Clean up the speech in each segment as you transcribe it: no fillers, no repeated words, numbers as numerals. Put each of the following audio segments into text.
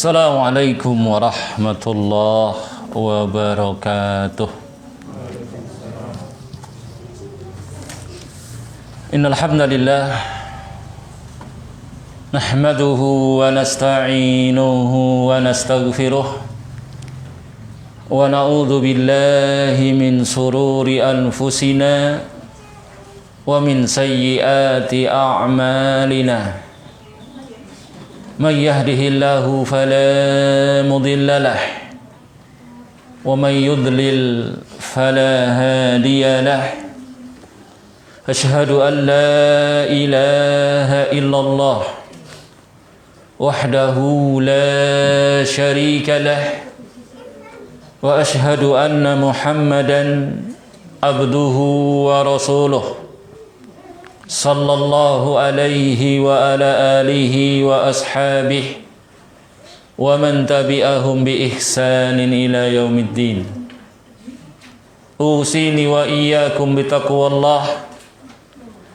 Assalamualaikum warahmatullahi wabarakatuh. Innal hamdalillah nahmaduhu wa nasta'inuhu wa nastaghfiruh wa na'udzu billahi min sururi anfusina wa min sayyiati a'malina. Man yahdihillahu fala mudilla lah wa man yudlil fala hadiya lah. Asyhadu an la ilaha illallah wahdahu la syarika lah wa asyhadu anna Muhammadan abduhu wa rasuluh sallallahu alaihi wa ala alihi wa ashabihi wa man tabi'ahum bi ihsanin ila yaumiddin. Usini wa iyyakum bi taqwallah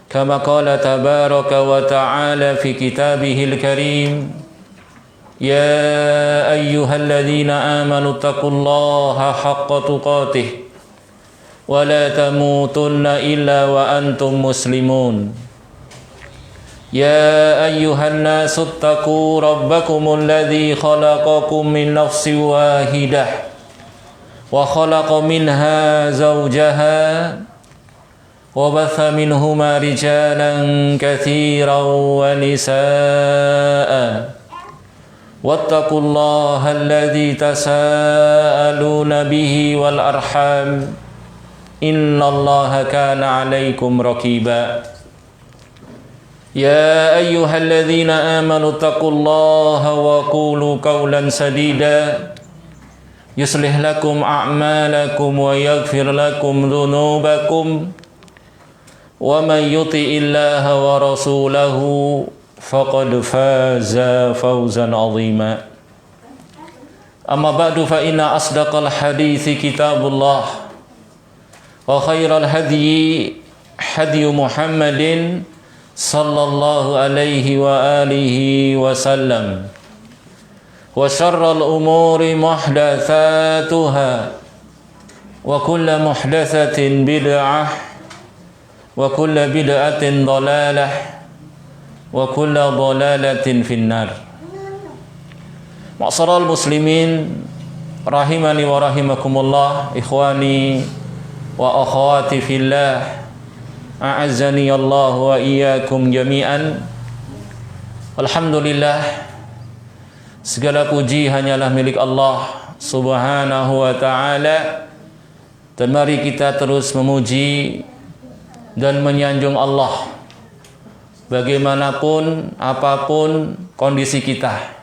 kama qala tabaraka wa ta'ala fi kitabihil karim. Ya ayyuhalladzina amanu taqullaha haqqa tuqatih wa la tamutunna illa wa antum muslimun. Ya ayyuhan nasu ttaqu rabbakumul ladzi khalaqakum min nafsin wahidah wa khalaqa minha zawjaha wa batha minhuma rijalan katsiran wa nisaa'a wattaqullaha alladzi tasaaluna bihi wal arham innallaha kana 'alaikum raqiba. Ya ayyuhalladzina amanu taqullaha wa qulu qawlan sadida yuslih lakum a'malakum wa yaghfir lakum dhunubakum wa man yuti'illaha wa rasulahu faqad faza fawzan 'azima. Amma ba'du fa inna asdaqal hadithi kitabullah wa khairal hadyi hadyu Muhammadin sallallahu alaihi wa alihi wa sallam wa syarral umuri muhdatsatuha wa kullu muhdatsatin bid'ah wa kullu bid'atin dhalalah wa kullu dhalalatin finnar. Ma'asyiral muslimin rahimani wa rahimakumullah, ikhwani wa akhwati fillah, a'azzani Allah wa iyyakum jami'an. Alhamdulillah, segala puji hanyalah milik Allah subhanahu wa ta'ala. Dan mari kita terus memuji dan menyanjung Allah bagaimanapun apapun kondisi kita.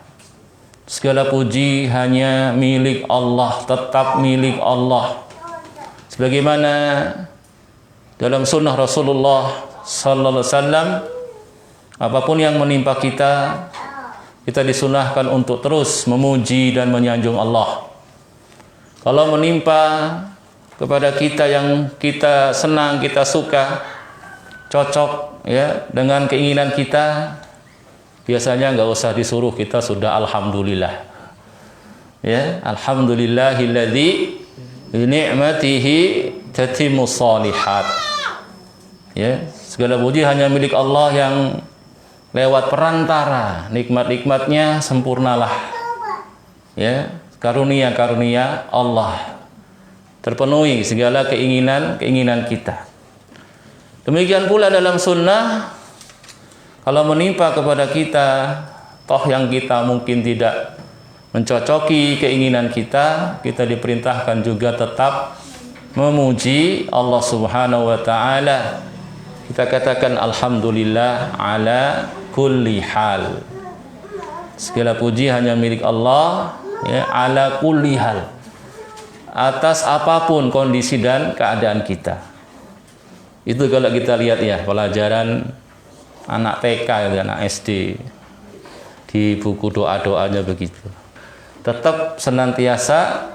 Segala puji hanya milik Allah, tetap milik Allah. Sebagaimana dalam sunnah Rasulullah sallallahu alaihi wasallam, apapun yang menimpa kita, kita disunahkan untuk terus memuji dan menyanjung Allah. Kalau menimpa kepada kita yang kita senang, kita suka, cocok ya dengan keinginan kita, biasanya nggak usah disuruh, kita sudah alhamdulillah. Ya, alhamdulillahilladzi bi ni'matihi tatimmus shalihat. Ya, segala puji hanya milik Allah yang lewat perantara nikmat-nikmatnya sempurnalah. Ya, karunia-karunia Allah terpenuhi segala keinginan kita. Demikian pula dalam sunnah, kalau menimpa kepada kita toh yang kita mungkin tidak mencocoki keinginan kita, kita diperintahkan juga tetap memuji Allah subhanahu wa ta'ala. Kita katakan alhamdulillah ala kulli hal. Segala puji hanya milik Allah ya, ala kulli hal, atas apapun kondisi dan keadaan kita. Itu kalau kita lihat ya pelajaran anak TK dan anak SD di buku doa-doanya begitu. Tetap senantiasa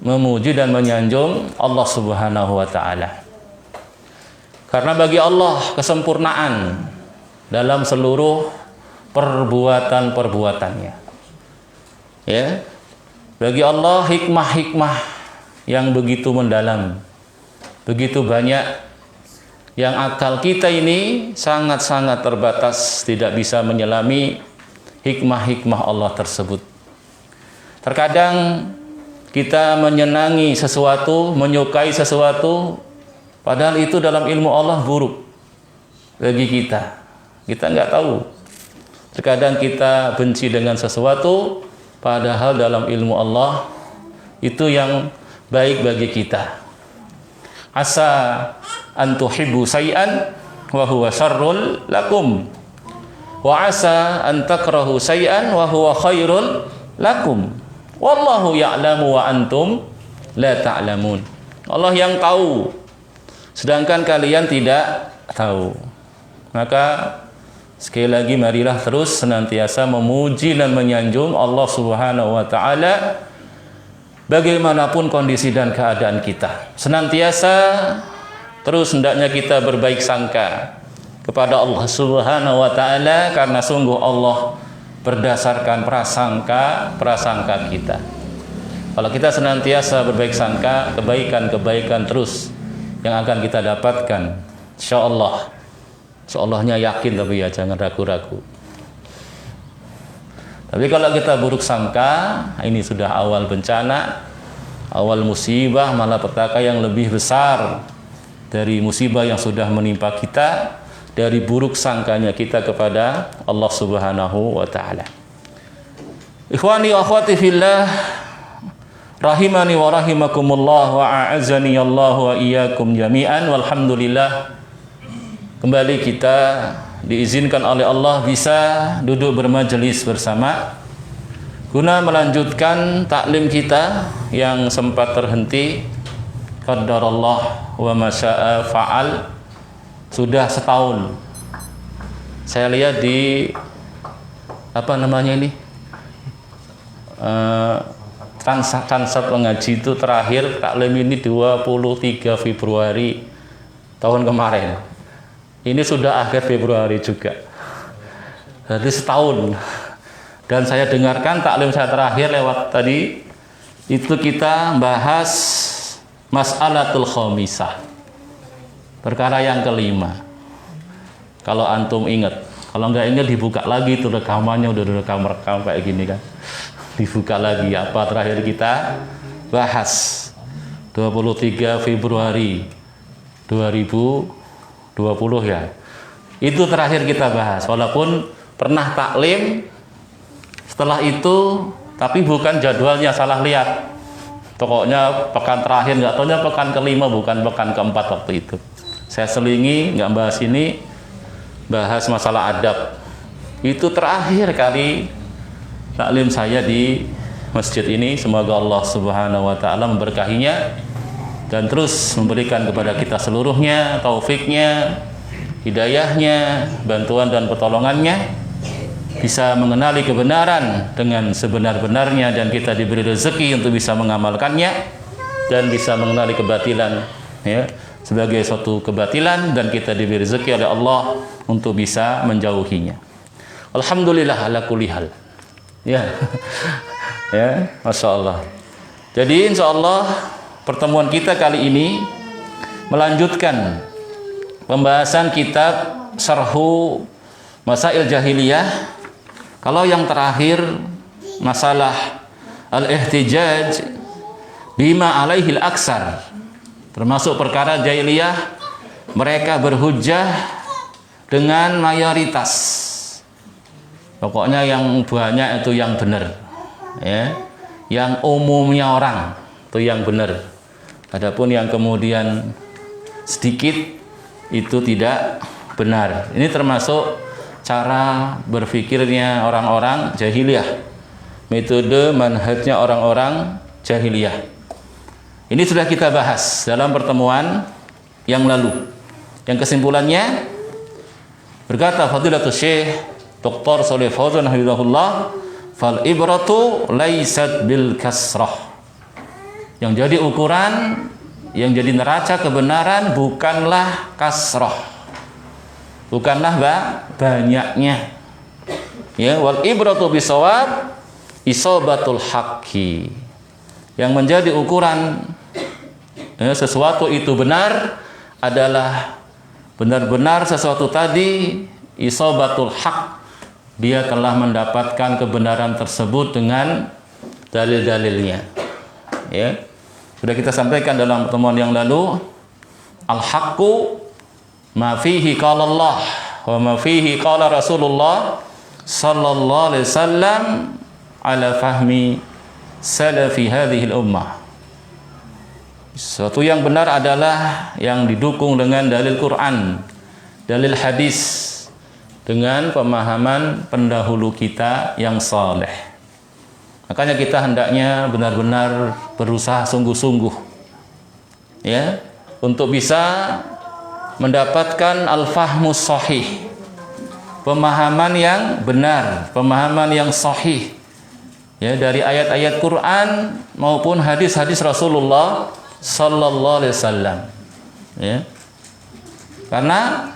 memuji dan menyanjung Allah subhanahu wa ta'ala. Karena bagi Allah kesempurnaan dalam seluruh perbuatan-perbuatannya. Ya. Bagi Allah hikmah-hikmah yang begitu mendalam, begitu banyak, yang akal kita ini sangat-sangat terbatas, tidak bisa menyelami hikmah-hikmah Allah tersebut. Terkadang kita menyenangi sesuatu, menyukai sesuatu, padahal itu dalam ilmu Allah buruk bagi kita. Kita nggak tahu. Terkadang kita benci dengan sesuatu, padahal dalam ilmu Allah itu yang baik bagi kita. Asa an tuhibbu syai'an wa huwa syarrul lakum. Wa asa an takrahu syai'an wa huwa khairul lakum. Wallahu ya'lamu wa antum la ta'lamun. Allah yang tahu, sedangkan kalian tidak tahu. Maka sekali lagi marilah terus senantiasa memuji dan menyanjung Allah Subhanahu wa taala bagaimanapun kondisi dan keadaan kita. Senantiasa terus hendaknya kita berbaik sangka kepada Allah Subhanahu wa taala, karena sungguh Allah berdasarkan prasangka kita. Kalau kita senantiasa berbaik sangka, kebaikan-kebaikan terus yang akan kita dapatkan, insyaallah. Seollahnya yakin, tapi ya jangan ragu-ragu. Tapi kalau kita buruk sangka, ini sudah awal bencana, awal musibah, malapetaka yang lebih besar dari musibah yang sudah menimpa kita, dari buruk sangkanya kita kepada Allah Subhanahu wa taala. Ikhwani wa akhwati fillah, rahimani wa rahimakumullah, wa a'azzani Allah wa iyyakum jami'an. Walhamdulillah, kembali kita diizinkan oleh Allah bisa duduk bermajelis bersama guna melanjutkan taklim kita yang sempat terhenti. Qaddarallah wa ma syaa fa'al. Sudah setahun. Saya lihat di Transat Mengaji itu terakhir taklim ini 23 Februari tahun kemarin. Ini sudah akhir Februari juga. Jadi setahun. Dan saya dengarkan taklim saya terakhir lewat tadi, itu kita bahas mas'alatul khamisah. Perkara yang kelima. Kalau antum ingat. Kalau enggak ingat dibuka lagi itu rekamannya, udah rekam kayak gini kan. Dibuka lagi apa terakhir kita bahas 23 Februari 2020 ya. Itu terakhir kita bahas. Walaupun pernah taklim setelah itu, tapi bukan jadwalnya, salah lihat. Pokoknya pekan terakhir, nggak tahunya pekan kelima, bukan pekan keempat waktu itu. Saya selingi, nggak bahas ini, bahas masalah adab. Itu terakhir kali taklim saya di masjid ini. Semoga Allah Subhanahu wa taala memberkahinya dan terus memberikan kepada kita seluruhnya taufiknya, hidayahnya, bantuan dan pertolongannya, bisa mengenali kebenaran dengan sebenar-benarnya, dan kita diberi rezeki untuk bisa mengamalkannya, dan bisa mengenali kebatilan ya sebagai suatu kebatilan, dan kita diberi rezeki oleh Allah untuk bisa menjauhinya. Alhamdulillah ala kulli hal. Ya. Ya, Masya Allah. Jadi insya Allah pertemuan kita kali ini melanjutkan pembahasan kitab Syarhu Masail Jahiliyah. Kalau yang terakhir masalah al-ihtijaj bima alaihil aksar, termasuk perkara jahiliyah, mereka berhujjah dengan mayoritas. Pokoknya yang banyak itu yang benar, ya. Yang umumnya orang itu yang benar. Adapun yang kemudian sedikit itu tidak benar. Ini termasuk cara berpikirnya orang-orang jahiliyah, metode manhajnya orang-orang jahiliyah. Ini sudah kita bahas dalam pertemuan yang lalu. Yang kesimpulannya berkata Fadilatul Syekh Dr. Shalih Fauzan hafizahullah, fal ibratu laisat bil kasrah. Yang jadi ukuran, yang jadi neraca kebenaran bukanlah kasrah, bukanlah banyaknya. Ya, wal ibratu bisawab, isobatul haqqi. Yang menjadi ukuran sesuatu itu benar adalah benar-benar sesuatu tadi isobatul haq, dia telah mendapatkan kebenaran tersebut dengan dalil-dalilnya. Ya, sudah kita sampaikan dalam pertemuan yang lalu, al-haqqu ma fihi qala Allah wa ma fihi qala Rasulullah sallallahu alaihi wasallam ala fahmi salafi hadhihi al-ummah. Sesuatu yang benar adalah yang didukung dengan dalil Quran, dalil hadis, dengan pemahaman pendahulu kita yang saleh. Makanya kita hendaknya benar-benar berusaha sungguh-sungguh ya untuk bisa mendapatkan al-fahmus sahih, pemahaman yang benar, pemahaman yang sahih ya dari ayat-ayat Quran maupun hadis-hadis Rasulullah sallallahu alaihi wasallam ya. Karena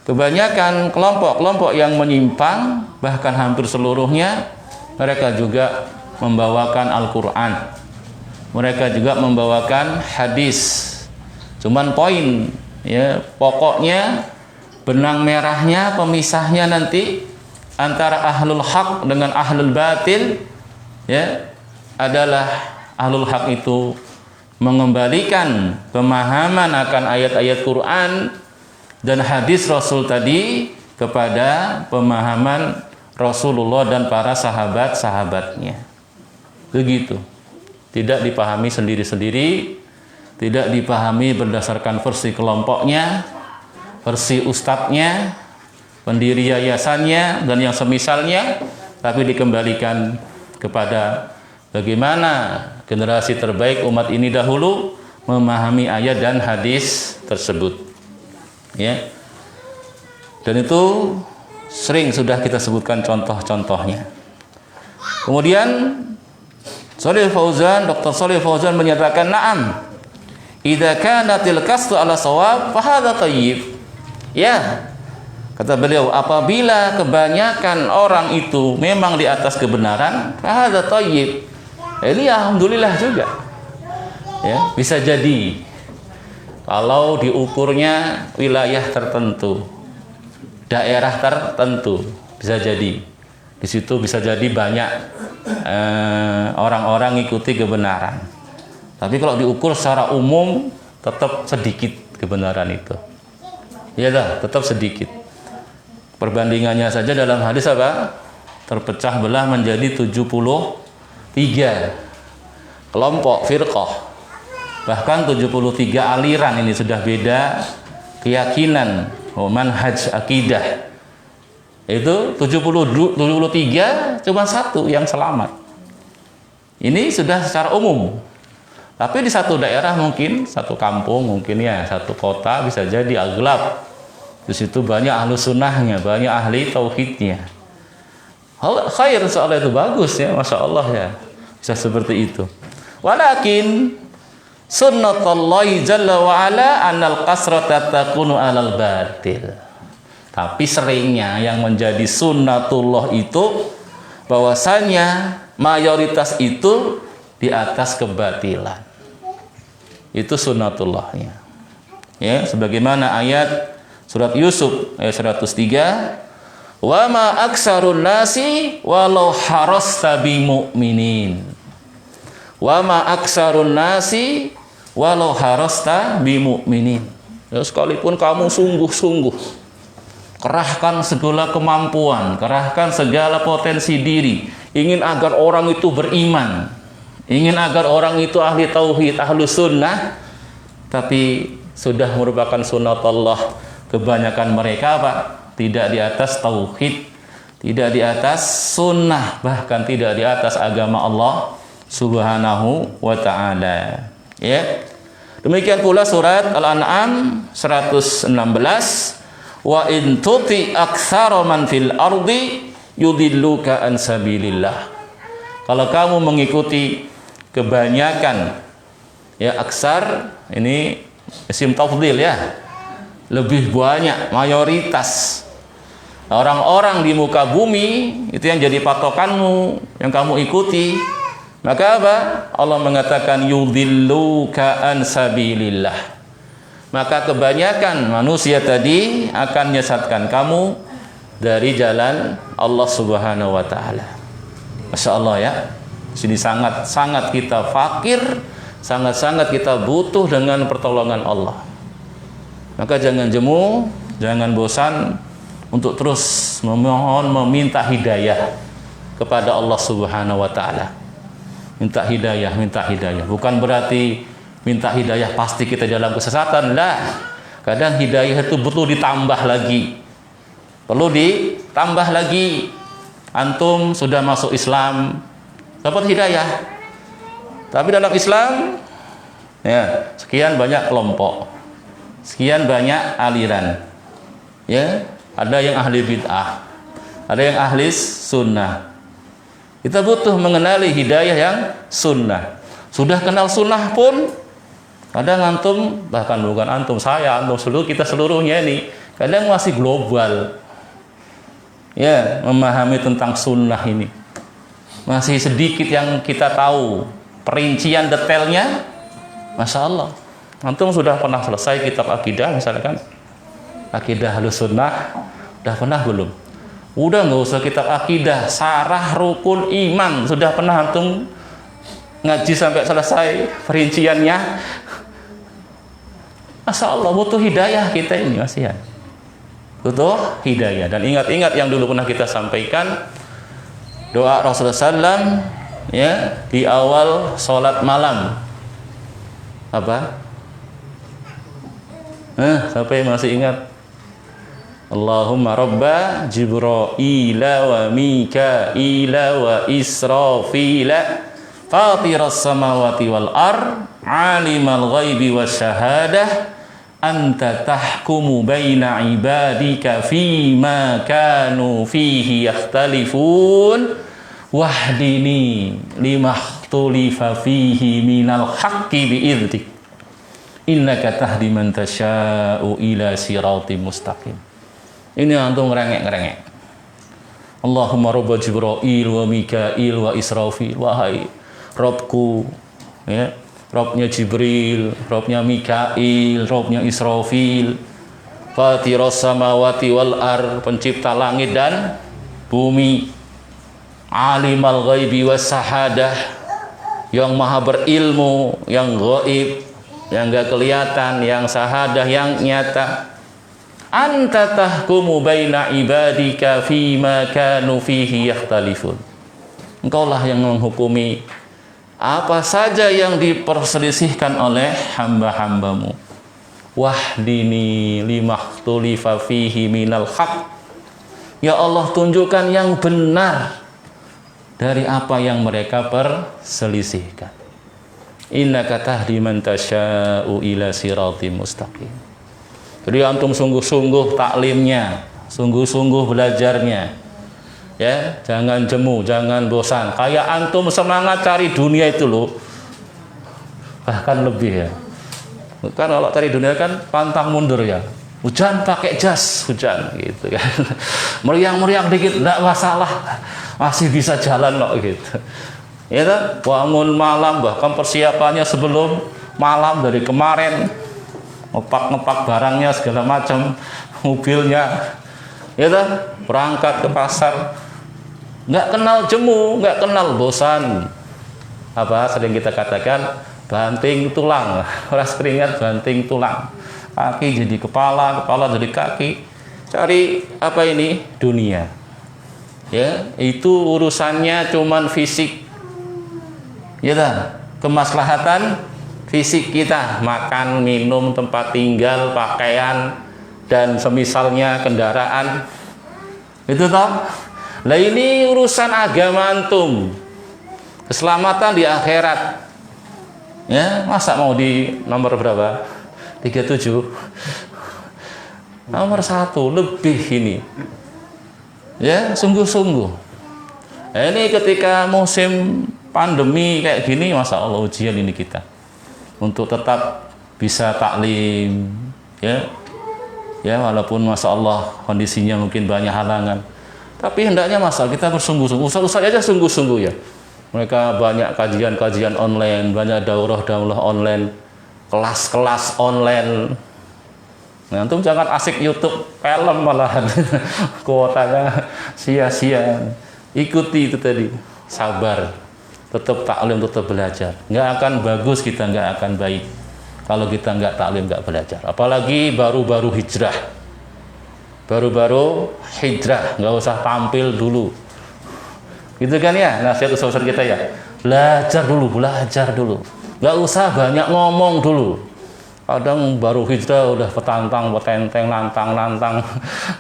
kebanyakan kelompok-kelompok yang menyimpang, bahkan hampir seluruhnya, mereka juga membawakan Al-Quran, mereka juga membawakan hadis. Cuman poin ya, pokoknya benang merahnya, pemisahnya nanti antara ahlul haq dengan ahlul batil ya adalah ahlul haq itu mengembalikan pemahaman akan ayat-ayat Quran dan hadis Rasul tadi kepada pemahaman Rasulullah dan para sahabat-sahabatnya. Begitu. Tidak dipahami sendiri-sendiri, tidak dipahami berdasarkan versi kelompoknya, versi ustadznya, pendiri yayasannya dan yang semisalnya, tapi dikembalikan kepada bagaimana generasi terbaik umat ini dahulu memahami ayat dan hadis tersebut. Ya. Dan itu sering sudah kita sebutkan contoh-contohnya. Kemudian Dr. Shalih Fauzan menyatakan, "Na'am, idza kanatil qasdu ala shawab fa hadza thayyib." Ya. Kata beliau, apabila kebanyakan orang itu memang di atas kebenaran, fa hadza thayyib. Ini alhamdulillah juga. Ya, bisa jadi kalau diukurnya wilayah tertentu, daerah tertentu, bisa jadi di situ bisa jadi banyak orang-orang ikuti kebenaran. Tapi kalau diukur secara umum tetap sedikit kebenaran itu. Ya dah, tetap sedikit. Perbandingannya saja dalam hadis apa? Terpecah belah menjadi 73 kelompok firqah. Bahkan 73 aliran, ini sudah beda keyakinan, manhaj akidah. Itu 73 cuma satu yang selamat. Ini sudah secara umum. Tapi di satu daerah mungkin, satu kampung mungkin ya, satu kota bisa jadi aglab. Di situ banyak ahlu sunnahnya, banyak ahli tauhidnya. Khair, soalnya itu bagus ya, masya Allah ya, bisa seperti itu. Walakin sunnatullahi jalla wa ala anal kasrata takunu alal batil. Tapi seringnya yang menjadi sunnatullah itu bahwasanya mayoritas itu di atas kebatilan. Itu sunnatullahnya. Ya, sebagaimana ayat surat Yusuf ayat 103, wa ma aksarun nasi walau harasta bimu'minin. Wa ma aksarun nasi walau harasta bimu'minin. Ya, sekalipun kamu sungguh-sungguh kerahkan segala kemampuan, kerahkan segala potensi diri, ingin agar orang itu beriman, ingin agar orang itu ahli tauhid, ahlu sunnah, tapi sudah merupakan sunnat Allah, kebanyakan mereka apa? Tidak di atas tauhid, tidak di atas sunnah, bahkan tidak di atas agama Allah Subhanahu wa ta'ala. Ya. Demikian pula surat Al-An'am 116, wa in tuti aktsara man fil ardi yudilluka an sabilillah. Kalau kamu mengikuti kebanyakan, ya, aksar ini isim tafdhil ya, lebih banyak, mayoritas. orang-orang di muka bumi itu yang jadi patokanmu, yang kamu ikuti, maka apa? Allah mengatakan yudhilluka an sabilillah. Maka kebanyakan manusia tadi akan menyesatkan kamu dari jalan Allah Subhanahu wa taala. Masya Allah ya. Sini sangat kita fakir, sangat kita butuh dengan pertolongan Allah. Maka jangan jemu, jangan bosan untuk terus meminta hidayah kepada Allah Subhanahu wa taala. Minta hidayah. Bukan berarti minta hidayah pasti kita dalam kesesatan. Lah. Kadang hidayah itu perlu ditambah lagi. Antum sudah masuk Islam, dapat hidayah. Tapi dalam Islam ya, sekian banyak kelompok, sekian banyak aliran. Ya, ada yang ahli bid'ah, ada yang ahli sunnah. Kita butuh mengenali hidayah yang sunnah. Sudah kenal sunnah pun kadang antum, bahkan bukan antum, antum kita seluruhnya ini kadang masih global. Ya, memahami tentang sunnah ini. Masih sedikit yang kita tahu, perincian detailnya. Masya Allah. Antum sudah pernah selesai kitab akidah misalkan, akidah Ahlussunnah, udah pernah belum? Udah nggak usah kitab akidah, sarah rukun iman sudah pernah antum ngaji sampai selesai perinciannya? Masya Allah, butuh hidayah kita ini masih ya. Butuh hidayah. Dan ingat-ingat yang dulu pernah kita sampaikan, doa Rasulullah SAW ya di awal sholat malam. Apa? Siapa yang masih ingat? Allahumma rabba Jibra'ila wa Mika'ila wa Israfila fatiras samawati wal ar alimal ghaibi wasyahadah anta tahkumu baina ibadika fima kanu fihi yakhtalifun wahdini limakhtulifa fihi minal haqqi bi'idzik innaka tahdi man tasya'u ila siratim mustaqim. Ini antum ngerengek. Allahumma rabba Jibril wa Mikail wa Israfil. Wahai Rabbku, ya, Rabbnya Jibril, Rabbnya Mikail, Rabbnya Israfil, Fatiras samawati wal ar, pencipta langit dan bumi, Alimal ghaibi was sahadah, yang maha berilmu, yang gaib, yang gak kelihatan, yang sahadah, yang nyata. Anta tahkumu baina ibadika fima kanu fihi yakhtalifun. Engkaulah yang menghukumi apa saja yang diperselisihkan oleh hamba-hambamu. Wahdini limakhtulifa fihi minal haq. Ya Allah, tunjukkan yang benar dari apa yang mereka perselisihkan. Innaka tahdi man tasya'u ila siratim mustaqim. Jadi antum sungguh-sungguh taklimnya, sungguh-sungguh belajarnya. Ya, jangan jemu, jangan bosan. Kayak antum semangat cari dunia itu loh. Bahkan lebih ya. Kan kalau cari dunia kan pantang mundur ya. Hujan pakai jas, hujan gitu kan. Meriang-meriang dikit enggak masalah. Masih bisa jalan loh gitu. Ya kan? Bangun malam, bahkan persiapannya sebelum malam dari kemarin. Ngepak barangnya segala macam, mobilnya, ya kan? Berangkat ke pasar, nggak kenal jemu, nggak kenal bosan. Apa sering kita katakan banting tulang, ras keringat banting tulang, kaki jadi kepala, kepala jadi kaki. Cari apa ini? Dunia. Ya, itu urusannya cuman fisik. Ya kan? Kemaslahatan fisik kita, makan, minum, tempat tinggal, pakaian, dan semisalnya kendaraan. Itu toh. Lah ini urusan agama antum. Keselamatan di akhirat. Ya, masa mau di nomor berapa? 37. Nomor 1 lebih ini. Ya, sungguh-sungguh. Nah, ini ketika musim pandemi kayak gini, Masya Allah ujian ini kita. Untuk tetap bisa taklim, ya, Ya, walaupun Masya Allah kondisinya mungkin banyak halangan, tapi hendaknya kita bersungguh-sungguh. Ustaz aja sungguh-sungguh ya. Mereka banyak kajian-kajian online, banyak daurah-daurah online, kelas-kelas online. Nah, antum jangan asik YouTube film malahan. Kuotanya sia-sia. Ikuti itu tadi. Sabar. Tetap taklim, tetap belajar. Nggak akan bagus kita, nggak akan baik kalau kita nggak taklim, nggak belajar. Apalagi baru-baru hijrah. Baru-baru hijrah, nggak usah tampil dulu. Gitu kan ya, nasihat ustaz kita ya. Belajar dulu. Nggak usah banyak ngomong dulu. Kadang baru hijrah udah petantang, petenteng, lantang,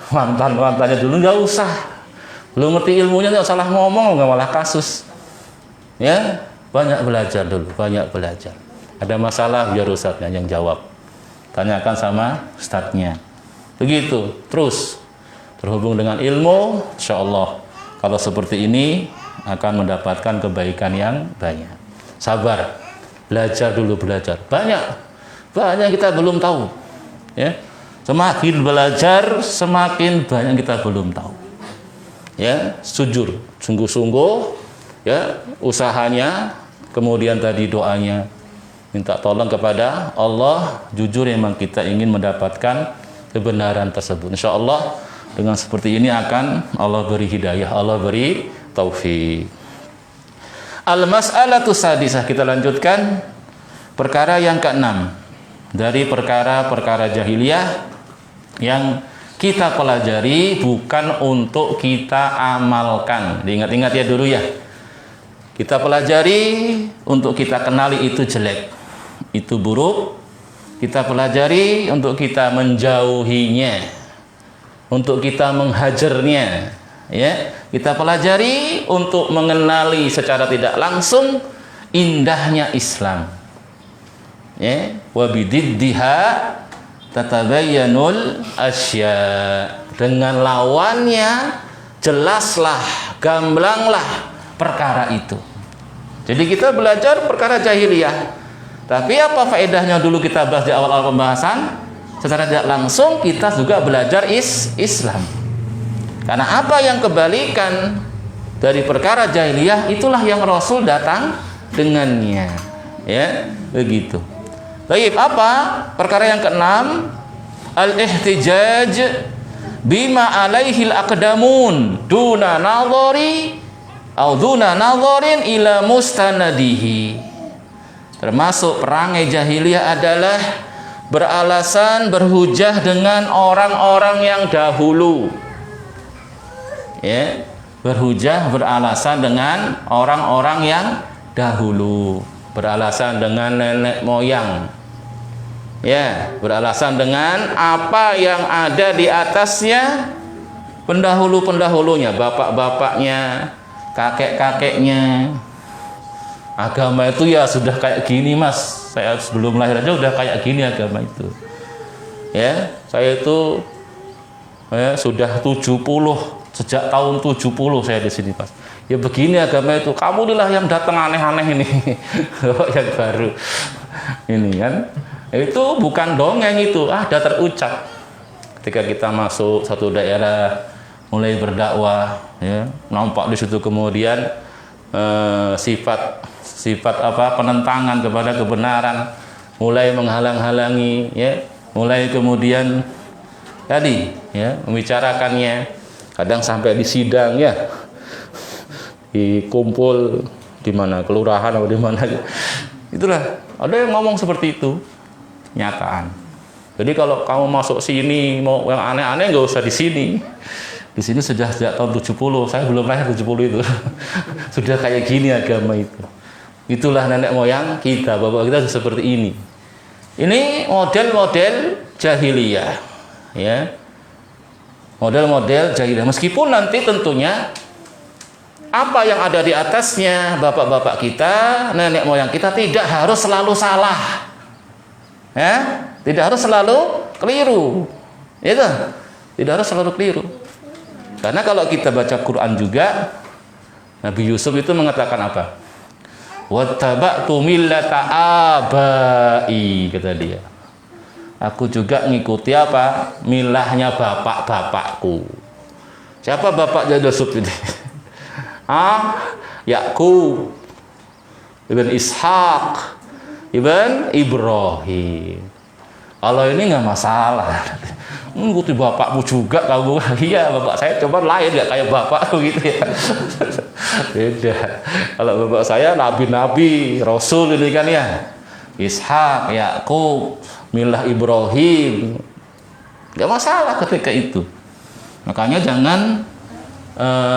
mantan-mantannya dulu, nggak usah. Belum ngerti ilmunya, nggak salah ngomong, nggak malah kasus. Ya, banyak belajar dulu, banyak belajar. Ada masalah biar ustadznya yang jawab. Tanyakan sama ustadznya. Begitu, terus terhubung dengan ilmu, insya Allah kalau seperti ini akan mendapatkan kebaikan yang banyak. Sabar, belajar dulu, belajar. Banyak kita belum tahu. Ya, semakin belajar, semakin banyak kita belum tahu. Ya, jujur, sungguh-sungguh, ya usahanya, kemudian tadi doanya. Minta tolong kepada Allah, jujur memang kita ingin mendapatkan kebenaran tersebut. Insya Allah dengan seperti ini akan Allah beri hidayah, Allah beri taufik. Al-mas'alatu sadisah, kita lanjutkan perkara yang keenam dari perkara-perkara jahiliyah yang kita pelajari bukan untuk kita amalkan. Diingat-ingat ya dulu ya. Kita pelajari untuk kita kenali itu jelek, itu buruk. Kita pelajari untuk kita menjauhinya, untuk kita menghajarnya. Ya, kita pelajari untuk mengenali secara tidak langsung indahnya Islam. Ya, wa bididdiha tatabayyanul asya. Dengan lawannya jelaslah, gamblanglah perkara itu. Jadi kita belajar perkara jahiliyah. Tapi apa faedahnya dulu kita bahas di awal-awal pembahasan? Secara tidak langsung kita juga belajar Islam. Karena apa yang kebalikan dari perkara jahiliyah, itulah yang Rasul datang dengannya. Ya, begitu. Baik, apa? Perkara yang keenam, al-ihtijaj bima alaihil aqdamun duna nadhari au duna nadharin ila mustanadihi. Termasuk perangai jahiliyah adalah beralasan, berhujah dengan orang-orang yang dahulu. Ya, berhujah, beralasan dengan orang-orang yang dahulu, beralasan dengan nenek moyang. Ya, beralasan dengan apa yang ada di atasnya pendahulu-pendahulunya, bapak-bapaknya, kakek-kakeknya. Agama itu ya sudah kayak gini mas, saya sebelum lahir aja udah kayak gini agama itu. Ya, saya itu sudah 70, sejak tahun 70 saya di sini mas. Ya begini agama itu, kamu inilah yang datang aneh-aneh ini. Yang baru ini kan, itu bukan dongeng, itu ada terucap. Ketika kita masuk satu daerah, mulai berdakwah, ya, nampak di situ kemudian sifat apa, penentangan kepada kebenaran, mulai menghalang-halangi, ya, mulai kemudian tadi ya membicarakannya, kadang sampai di sidang ya, dikumpul di mana, kelurahan atau di mana, itulah ada yang ngomong seperti itu, nyataan. Jadi kalau kamu masuk sini mau yang aneh-aneh nggak usah di sini. Di sini sudah sejak tahun 70, saya belum lahir 70 itu. Sudah kayak gini agama itu. Itulah nenek moyang kita, bapak kita seperti ini. Ini model-model jahiliyah, ya. Model-model jahiliyah. Meskipun nanti tentunya apa yang ada di atasnya bapak-bapak kita, nenek moyang kita tidak harus selalu salah. Ya, tidak harus selalu keliru. Itu. Tidak harus selalu keliru. Karena kalau kita baca Quran juga, Nabi Yusuf itu mengatakan apa? Wattaba'tu millata abai, kata dia. Aku juga ngikuti apa? Milahnya bapak-bapakku. Siapa bapaknya Yusuf ini? Yakub, Ibn Ishaq, Ibn Ibrahim. Kalau ini nggak masalah. Ngikuti bapakmu juga kamu. Iya, bapak saya coba lain nggak kayak bapak gitu ya. Beda. Kalau bapak saya nabi-nabi, rasul ini kan ya. Ishak, Yakub, milah Ibrahim. Nggak masalah ketika itu. Makanya jangan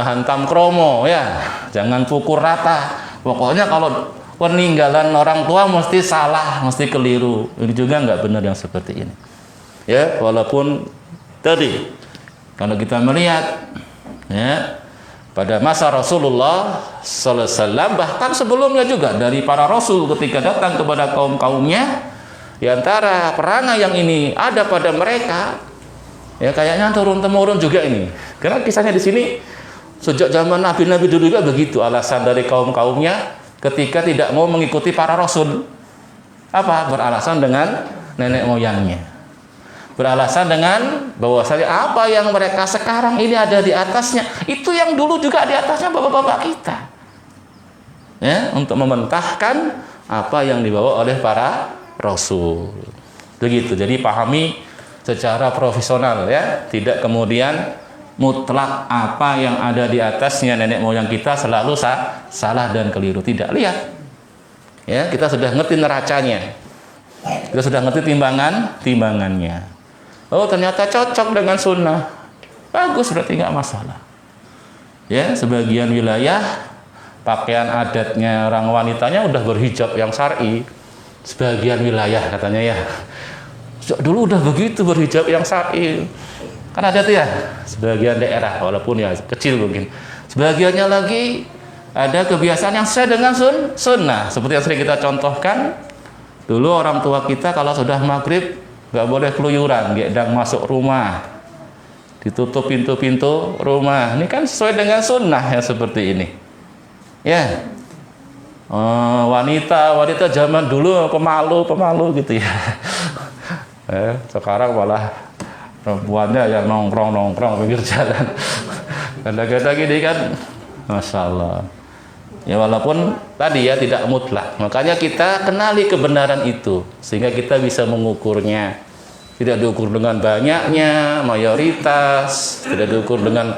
hantam kromo ya. Jangan pukul rata. Pokoknya kalau peninggalan orang tua mesti salah, mesti keliru. Ini juga nggak benar yang seperti ini. Ya, walaupun tadi kalau kita melihat ya pada masa Rasulullah sallallahu alaihi wasallam, bahkan sebelumnya juga dari para rasul ketika datang kepada kaum-kaumnya, di antara perangai yang ini ada pada mereka, ya kayaknya turun-temurun juga ini. Karena kisahnya di sini sejak zaman nabi-nabi dulu juga begitu, alasan dari kaum-kaumnya ketika tidak mau mengikuti para rasul. Apa? Beralasan dengan nenek moyangnya. Beralasan dengan bahwasanya apa yang mereka sekarang ini ada di atasnya, itu yang dulu juga di atasnya bapak-bapak kita. Ya, untuk mementahkan apa yang dibawa oleh para rasul. Begitu. Jadi pahami secara profesional ya, tidak kemudian mutlak apa yang ada di atasnya nenek moyang kita selalu salah dan keliru. Tidak, lihat. Ya, kita sudah ngerti neracanya. Kita sudah ngerti timbangannya. Oh, ternyata cocok dengan sunnah. Bagus, berarti nggak masalah. Ya, sebagian wilayah pakaian adatnya orang wanitanya udah berhijab yang syar'i. Sebagian wilayah katanya ya. Dulu udah begitu berhijab yang syar'i. Kan ada tuh ya, sebagian daerah walaupun ya kecil mungkin. Sebagiannya lagi ada kebiasaan yang sesuai dengan sunnah. Seperti yang sering kita contohkan, dulu orang tua kita kalau sudah maghrib nggak boleh keluyuran, gedang masuk rumah, ditutup pintu-pintu rumah. Ini kan sesuai dengan sunnah yang seperti ini. Ya, wanita zaman dulu pemalu gitu ya. Sekarang malah perempuannya yang nongkrong pinggir jalan. Kadang-kadang gini kan, masya Allah. Ya walaupun tadi ya tidak mutlak. Makanya kita kenali kebenaran itu sehingga kita bisa mengukurnya. Tidak diukur dengan banyaknya, mayoritas, tidak diukur dengan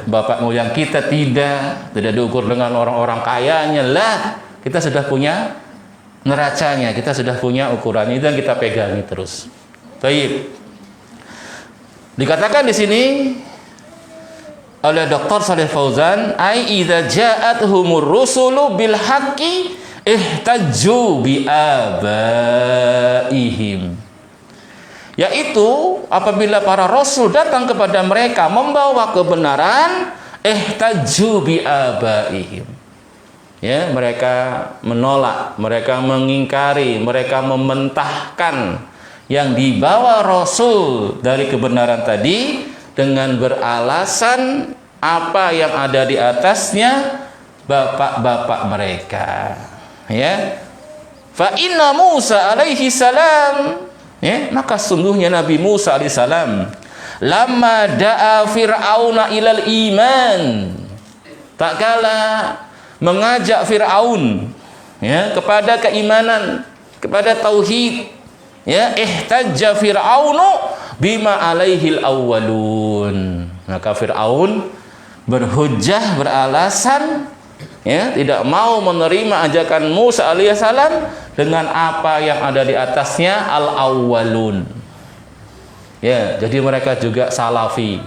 bapak moyang kita, tidak diukur dengan orang-orang kayanya lah. Kita sudah punya neracanya, kita sudah punya ukurannya, itu yang kita pegangi terus. Baik. Dikatakan di sini oleh Dr. Shalih Fauzan, ai idza ja'atuhumur rusulu bil haqqi ihtajju bi abaihim. Yaitu apabila para rasul datang kepada mereka membawa kebenaran, ihtajju bi abaihim. Ya, mereka menolak, mereka mengingkari, mereka mementahkan yang dibawa rasul dari kebenaran tadi dengan beralasan apa yang ada di atasnya bapak-bapak mereka. Ya. Fa inna Musa alaihi salam, ya, maka sungguhnya Nabi Musa alaihi salam lamma da'a fir'auna ilal iman, tak kala mengajak Fir'aun ya kepada keimanan, kepada tauhid, ya, ihtajja fir'aunu bima alaihil awwalun. Maka Fir'aun berhujjah, beralasan, ya, tidak mau menerima ajakan Musa alaihissalam dengan apa yang ada di atasnya al-awwalun. Ya, jadi mereka juga salafi.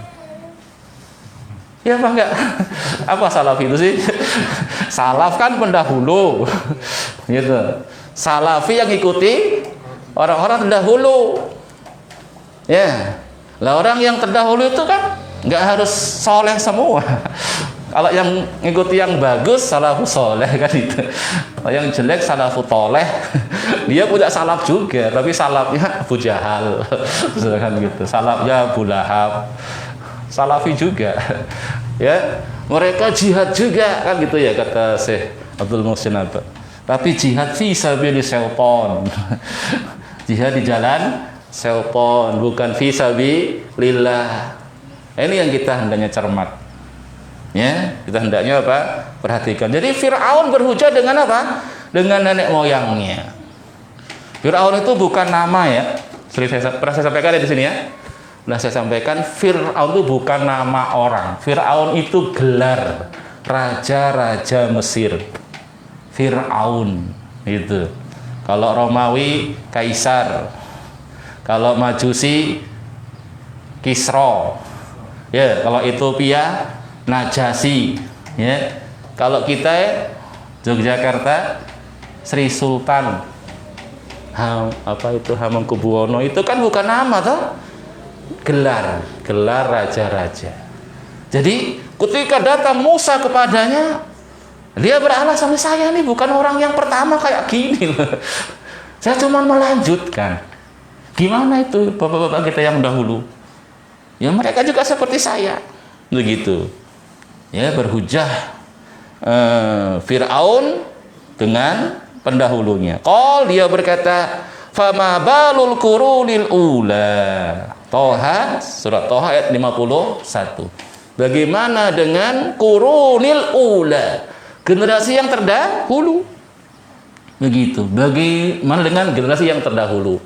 Ya apa enggak? Apa salafi itu sih? Salaf kan pendahulu. Gitu. Salafi yang ikuti orang-orang terdahulu. Ya. Lah orang yang terdahulu itu kan enggak harus soleh semua. Kalau yang ngikuti yang bagus salafus soleh kan itu. Kalau yang jelek salafut toleh. Dia punya salaf juga, tapi salafnya Abu Jahal. Misalkan gitu. Salafnya Abu Lahab. Salafi juga. Ya, mereka jihad juga kan gitu ya kata Syekh Abdul Muhsin Abbad. Tapi jihad fi sabilis syaitan. Jihad di jalan Selpon, bukan fisabilillah. Ini yang kita hendaknya cermat. Ya, kita hendaknya apa? Perhatikan. Jadi Fir'aun berhujah dengan apa? Dengan nenek moyangnya. Fir'aun itu bukan nama ya. Pernah saya sampaikan di sini ya. Nah, saya sampaikan Fir'aun itu bukan nama orang. Fir'aun itu gelar raja-raja Mesir. Fir'aun itu. Kalau Romawi Kaisar. Kalau Majusi Kisra. Ya, kalau Ethiopia Najasyi. Ya. Kalau kita Yogyakarta Sri Sultan Hamengkubuwono itu kan bukan nama toh, gelar raja-raja. Jadi ketika datang Musa kepadanya, dia beralasan, saya nih bukan orang yang pertama kayak gini loh. Saya cuma melanjutkan. Gimana itu bapak-bapak kita yang dahulu? Ya mereka juga seperti saya, begitu. Ya, berhujah Fir'aun dengan pendahulunya. Dia berkata, fama balul qurunil ula. Toha, surat Toha ayat 51. Bagaimana dengan qurunil ula, generasi yang terdahulu? Begitu. Bagaimana dengan generasi yang terdahulu?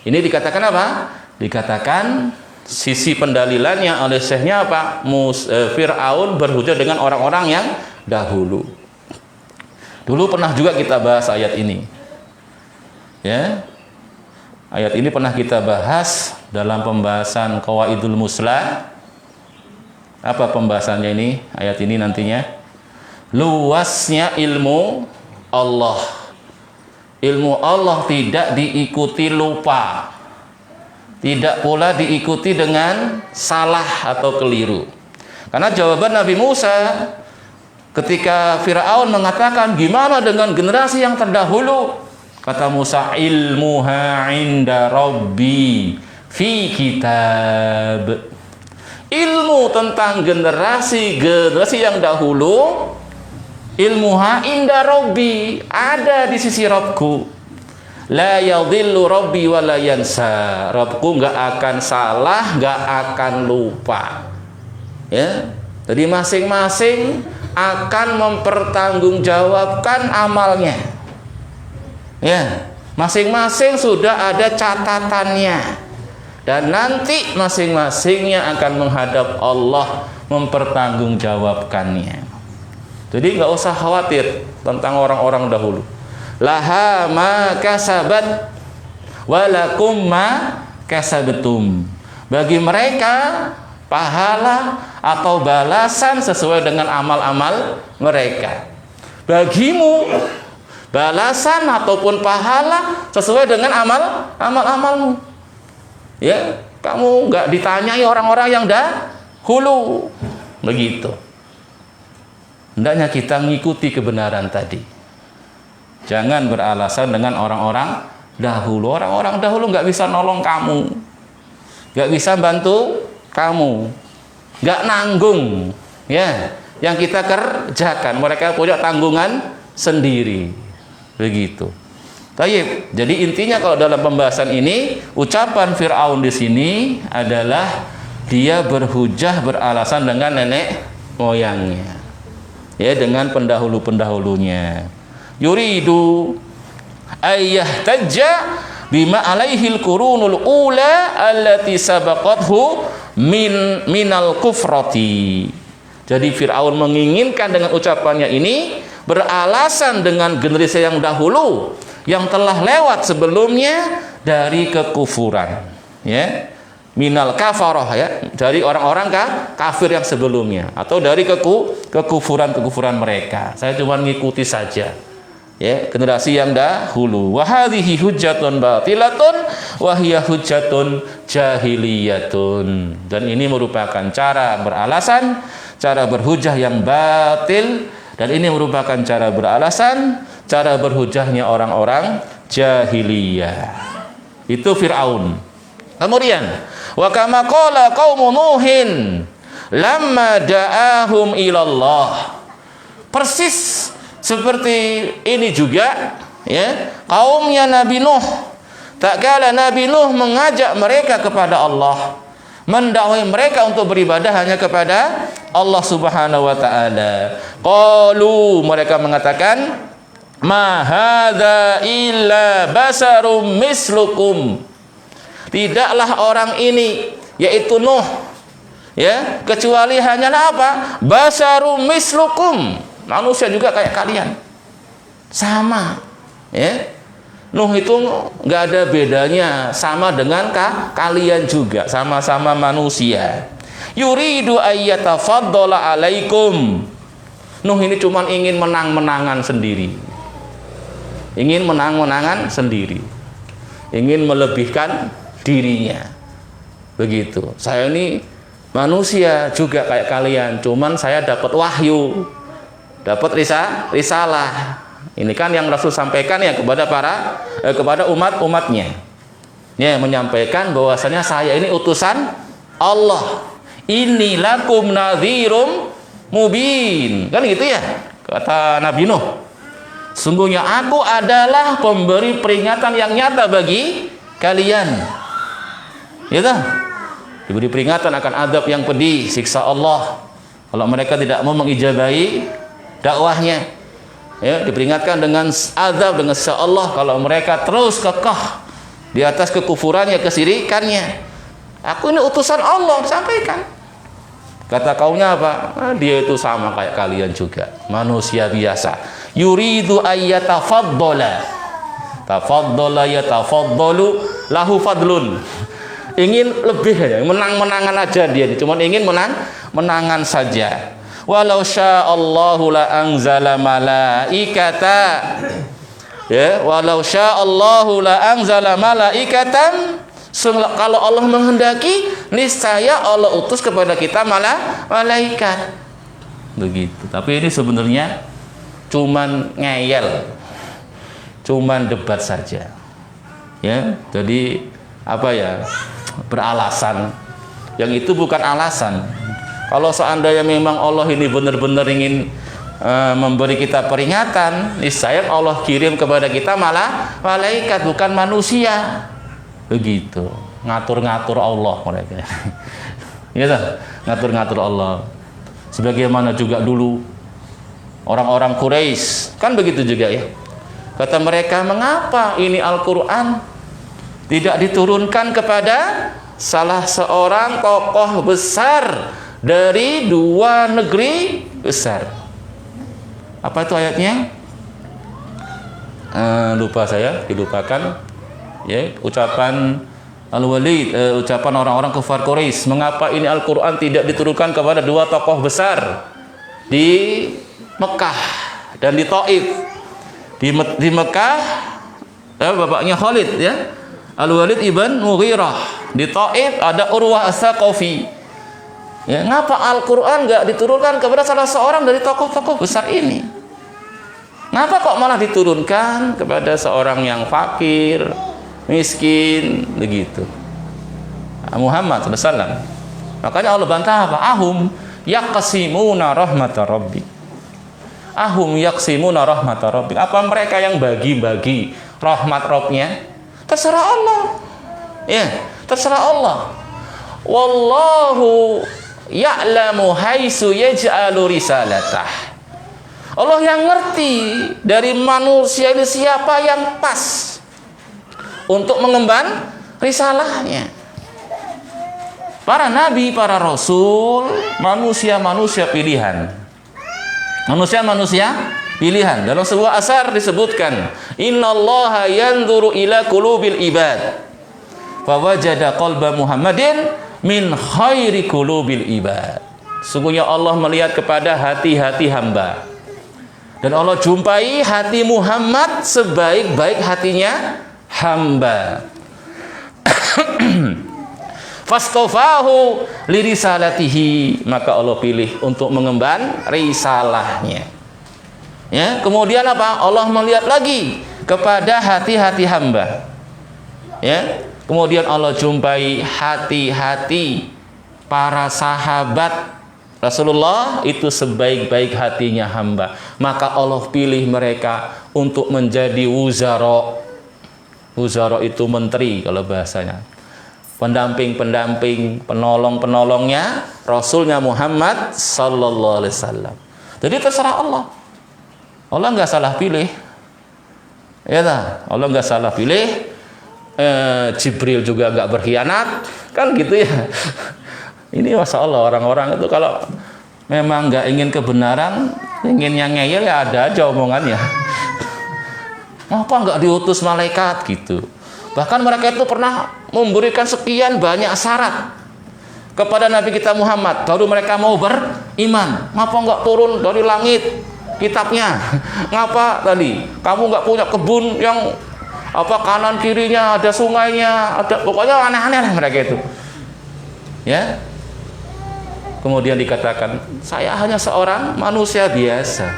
Ini dikatakan apa? Dikatakan sisi pendalilannya oleh syekhnya apa? Fir'aun berhujah dengan orang-orang yang dahulu. Dulu pernah juga kita bahas ayat ini. Ya. Ayat ini pernah kita bahas dalam pembahasan Qawaidul Muslah. Apa pembahasannya ini? Ayat ini nantinya. Luasnya ilmu Allah. Ilmu Allah tidak diikuti lupa. Tidak pula diikuti dengan salah atau keliru. Karena jawaban Nabi Musa ketika Fir'aun mengatakan, gimana dengan generasi yang terdahulu? Kata Musa, ilmuha inda rabbi fi kitab. Ilmu tentang generasi yang dahulu, ilmuha inda rabbi, ada di sisi Rabbku. La yadhillu rabbi wa la yansa. Rabbku enggak akan salah, enggak akan lupa. Ya. Jadi masing-masing akan mempertanggungjawabkan amalnya. Ya. Masing-masing sudah ada catatannya. Dan nanti masing-masingnya akan menghadap Allah mempertanggungjawabkannya. Jadi enggak usah khawatir tentang orang-orang dahulu. Laha ma kasabat walakum ma kasabtum. Bagi mereka pahala atau balasan sesuai dengan amal-amal mereka. Bagimu balasan ataupun pahala sesuai dengan amal-amalmu. Ya, kamu enggak ditanyai orang-orang yang dahulu. Begitu. Hendaknya kita mengikuti kebenaran tadi. Jangan beralasan dengan orang-orang dahulu. Orang-orang dahulu nggak bisa nolong kamu, nggak bisa bantu kamu, nggak nanggung ya yang kita kerjakan. Mereka punya tanggungan sendiri. Begitu. Baik. Jadi intinya kalau dalam pembahasan ini, ucapan Fir'aun di sini adalah dia berhujah beralasan dengan nenek moyangnya, ya, dengan pendahulu-pendahulunya. Yuridu ayyahtajja bima alaihil qurunul ula allati sabaqathu minal kufrati. Jadi Fir'aun menginginkan dengan ucapannya ini beralasan dengan generasi yang dahulu yang telah lewat sebelumnya dari kekufuran, ya, minal kafarah, ya, dari orang-orang kafir yang sebelumnya, atau dari kekufuran mereka. Saya cuma mengikuti saja, ya, generasi yang dahulu. Wa hadhihi hujjatun batilatun wa hiya hujjatun jahiliyatun. Dan ini merupakan cara beralasan, cara berhujah yang batil, dan ini merupakan cara beralasan, cara berhujahnya orang-orang jahiliyah. Itu Fir'aun. Kemudian, wa kama qala qaumu Nuhin lamma da'ahum ilallah. Persis seperti ini juga, ya, kaumnya Nabi Nuh Tak kala Nabi Nuh mengajak mereka kepada Allah, mendakwai mereka untuk beribadah hanya kepada Allah Subhanahu wa taala. Qalu, mereka mengatakan, ma hadza illa basarum mislukum. Tidaklah orang ini, yaitu Nuh, ya, kecuali hanyalah apa? Basarum mislukum. Manusia juga kayak kalian. Sama, ya. Nuh itu nggak ada bedanya, sama dengan kalian juga, sama-sama manusia. Yuridu ayyatafaddala alaikum. Nuh ini cuma ingin menang-menangan sendiri. Ingin menang-menangan sendiri. Ingin melebihkan dirinya. Begitu. Saya ini manusia juga kayak kalian, cuman saya dapat wahyu, dapat risalah. Ini kan yang Rasul sampaikan ya kepada kepada umatnya. Ya, menyampaikan bahwasanya saya ini utusan Allah. Inni lakum nadhirum mubin. Kan gitu ya, kata Nabi Nuh. Sungguhnya aku adalah pemberi peringatan yang nyata bagi kalian. Ya kan? Diberi peringatan akan azab yang pedih, siksa Allah kalau mereka tidak mau mengijabahi dakwahnya. Ya, diperingatkan dengan azab, dengan siksa Allah kalau mereka terus kekeh di atas kekufurannya, kesyirikannya. Aku ini utusan Allah, sampaikan. Kata kaumnya apa? Dia itu sama kayak kalian juga, manusia biasa. Yuridu ayyatafaddala. Tafaddala yatafaddalu lahu fadlun. Ingin lebih ya, menang-menangan aja dia, cuma ingin menangan saja. Walau sya'allahu la anzala malaikata, ya, walau sya'allahu la anzala malaikatan, kalau Allah menghendaki niscaya Allah utus kepada kita malaikat. Begitu. Tapi ini sebenarnya cuman ngeyel, cuman debat saja, ya. Jadi apa ya, beralasan yang itu bukan alasan. Kalau seandainya memang Allah ini benar-benar ingin memberi kita peringatan, niscaya Allah kirim kepada kita malah malaikat, bukan manusia. Begitu. Ngatur-ngatur Allah mereka. Ya, ngatur-ngatur Allah. Sebagaimana juga dulu orang-orang Quraisy, kan begitu juga ya. Kata mereka, mengapa ini Al-Quran tidak diturunkan kepada salah seorang tokoh besar dari dua negeri besar? Apa itu ayatnya? Lupa saya, dilupakan. Ya, ucapan Al-Walid, ucapan orang-orang kafir Quraisy. Mengapa ini Al-Quran tidak diturunkan kepada dua tokoh besar di Mekah dan di Taif? Di Mekah, bapaknya Khalid, ya, Al-Walid ibn Mughirah. Di Taif ada Urwah As-Saqafi. Ya, ngapa Al-Quran nggak diturunkan kepada salah seorang dari tokoh-tokoh besar ini? Ngapa kok malah diturunkan kepada seorang yang fakir, miskin, begitu? Muhammad SAW. Makanya Allah bantah apa? Ahum yaqsimuna rahmata rabbik. Ahum yaqsimuna rahmata rabbik. Apa mereka yang bagi-bagi rahmat Rabbnya? Terserah Allah. Ya, terserah Allah. Wallahu ya'lamu haitsu yaj'alu risalatah. Allah yang ngerti dari manusia ini siapa yang pas untuk mengemban risalahnya. Para nabi, para rasul, manusia-manusia pilihan. Manusia-manusia pilihan. Dalam sebuah asar disebutkan, innallaha yanzuru ila qulubil ibad fa wajada qalba Muhammadin min khairi qulubil ibad. Sungguhnya Allah melihat kepada hati-hati hamba, dan Allah jumpai hati Muhammad sebaik-baik hatinya hamba. Fastofahu lirisalatihi, maka Allah pilih untuk mengemban risalahnya. Ya, kemudian apa? Allah melihat lagi kepada hati-hati hamba. Ya, kemudian Allah jumpai hati-hati para sahabat Rasulullah itu sebaik-baik hatinya hamba. Maka Allah pilih mereka untuk menjadi wuzara, Wuzara itu menteri kalau bahasanya. Pendamping-pendamping, penolong-penolongnya Rasulnya Muhammad sallallahu alaihi wasallam. Jadi terserah Allah. Allah nggak salah pilih. Ya tak? Allah nggak salah pilih. Jibril juga nggak berkhianat, kan gitu ya. Ini masya Allah, orang-orang itu kalau memang nggak ingin kebenaran, ingin yang ngeyel, ya ada aja omongannya. Ngapa nggak diutus malaikat gitu? Bahkan mereka itu pernah memberikan sekian banyak syarat kepada Nabi kita Muhammad, baru mereka mau beriman. Ngapa nggak turun dari langit kitabnya? Ngapa tadi kamu nggak punya kebun yang kanan kirinya ada sungainya, ada, pokoknya aneh-aneh lah mereka itu. Ya. Kemudian dikatakan, saya hanya seorang manusia biasa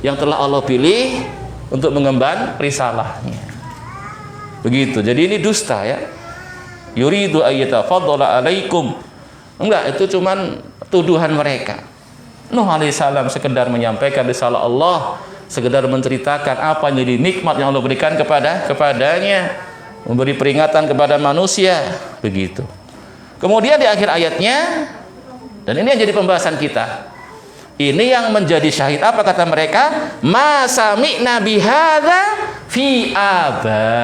yang telah Allah pilih untuk mengemban risalahnya. Begitu. Jadi ini dusta ya. Yuridu ayyatafaddala alaikum. Enggak, itu cuman tuduhan mereka. Nuh alaihissalam sekedar menyampaikan risalah Allah, sekedar menceritakan apa yang jadi nikmat yang Allah berikan kepadanya, memberi peringatan kepada manusia, begitu. Kemudian di akhir ayatnya, dan ini yang jadi pembahasan kita, ini yang menjadi syahid apa kata mereka? Ma sami'na bihadza fi abainal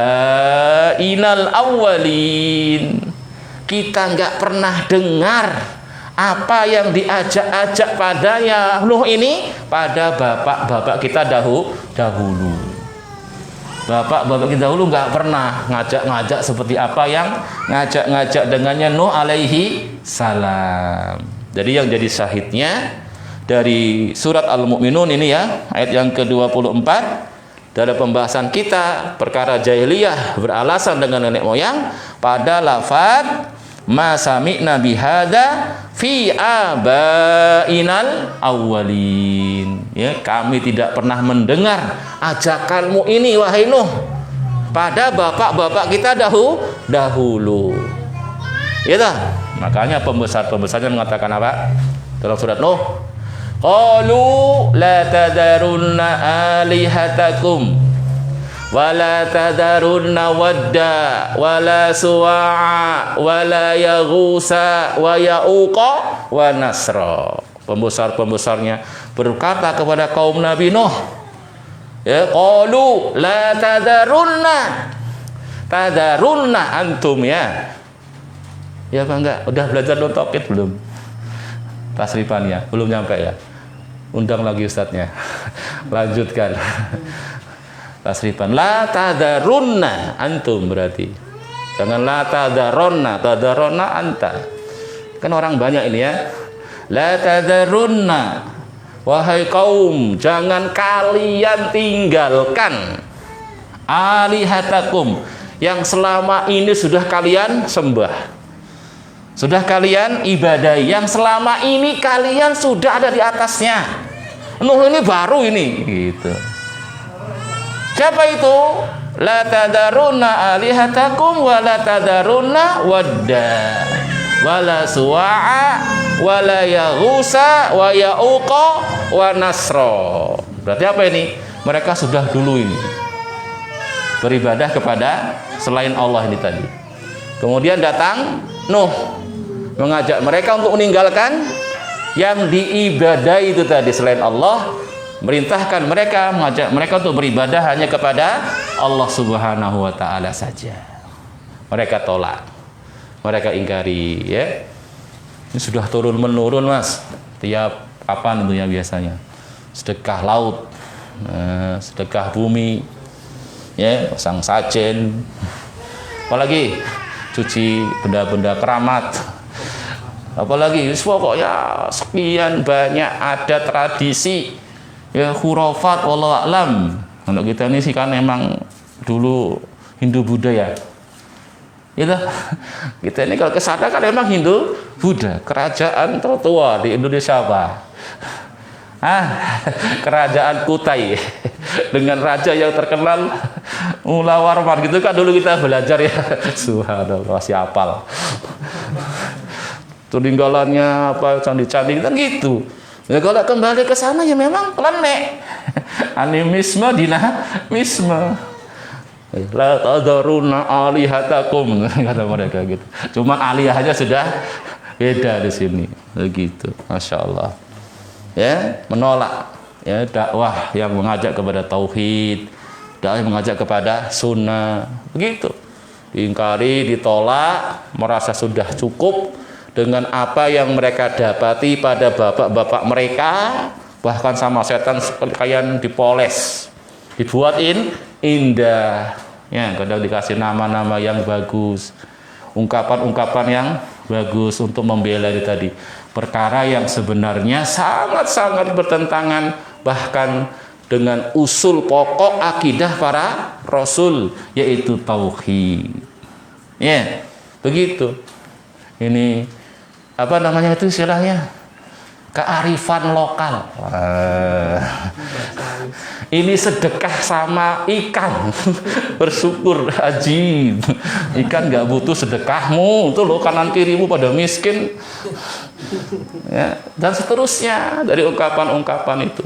awwalin. Kita nggak pernah dengar apa yang diajak-ajak padanya Nuh ini pada bapak-bapak kita dahulu. Bapak-bapak kita dahulu nggak pernah ngajak-ngajak seperti apa yang ngajak-ngajak dengannya Nuh alaihi salam. Jadi yang jadi syahidnya dari surat Al-Mu'minun ini ya, ayat yang ke-24, dalam pembahasan kita perkara jahiliyah beralasan dengan nenek moyang pada lafaz ma sami'na bihadza fi abainal awwalin. Ya, kami tidak pernah mendengar ajakanmu ini wahai Nuh pada bapak-bapak kita dahulu. Ya dah. Makanya pembesar-pembesarnya mengatakan apa? Dalam surat Nuh, qalu la tadarunna alihatakum wa la tadarunna wadda wa la suwa'a wa la yaghusa wa ya'uqa wa nasra. Pembesar-pembesarnya berkata kepada kaum Nabi Nuh, ya, qalu la tadarunna antum ya. Ya apa enggak? Udah belajar nun taukid belum? Tasrifannya belum nyampe ya? Undang lagi ustadznya. Lanjutkan. Tasrifan la tadarunna antum berarti. Jangan la tadaronna anta. Kan orang banyak ini ya. La tadarunna wahai kaum, jangan kalian tinggalkan alihatakum yang selama ini sudah kalian sembah. Sudah kalian ibadahi, yang selama ini kalian sudah ada di atasnya. Nuh ini baru ini, gitu. Siapa itu? La tadarunna alihatakum wa la tadarunna wadda wa la suwa'a wa la yaghusa wa ya'uqa wa nasra. Berarti apa ini? Mereka sudah dulu ini beribadah kepada selain Allah ini tadi. Kemudian datang Nuh mengajak mereka untuk meninggalkan yang diibadahi itu tadi selain Allah, merintahkan mereka, mengajak mereka untuk beribadah hanya kepada Allah Subhanahu wa taala saja. Mereka tolak, mereka ingkari, ya. Ini sudah turun menurun, Mas. Tiap kapan tentunya biasanya. Sedekah laut, sedekah bumi, ya, pasang sajen. Apalagi cuci benda-benda keramat. Apalagi pokoknya sekian banyak ada tradisi ya khurafat wallahu a'lam. Untuk kita ini sih kan memang dulu Hindu Buddha ya. Gitu. Kita ini kalau kesana kan memang Hindu Buddha. Kerajaan tertua di Indonesia apa? Kerajaan Kutai dengan raja yang terkenal Mula Warman gitu kan dulu kita belajar ya. Subhanallah, masih hafal. Peninggalannya apa candi-candi kan gitu. Ya kalau kembali ke sana ya memang klenek. Animisme, dinamisme. La tadharunna alihatakum kata mereka gitu. Cuma alihahnya sudah beda di sini. Begitu. Masya Allah. Ya, menolak ya dakwah yang mengajak kepada tauhid, dakwah yang mengajak kepada sunnah. Begitu. Diingkari, ditolak, merasa sudah cukup dengan apa yang mereka dapati pada bapak-bapak mereka, bahkan sama setan sekalian dipoles, dibuatin indah, ya kadang dikasih nama-nama yang bagus, ungkapan-ungkapan yang bagus untuk membela tadi perkara yang sebenarnya sangat-sangat bertentangan bahkan dengan usul pokok akidah para rasul, yaitu tauhid. Ya, begitu. Ini apa namanya itu istilahnya? Kearifan lokal. Ini sedekah sama ikan. Bersyukur, ajib. Ikan nggak butuh sedekahmu, itu loh kanan kirimu pada miskin. Ya, dan seterusnya dari ungkapan-ungkapan itu.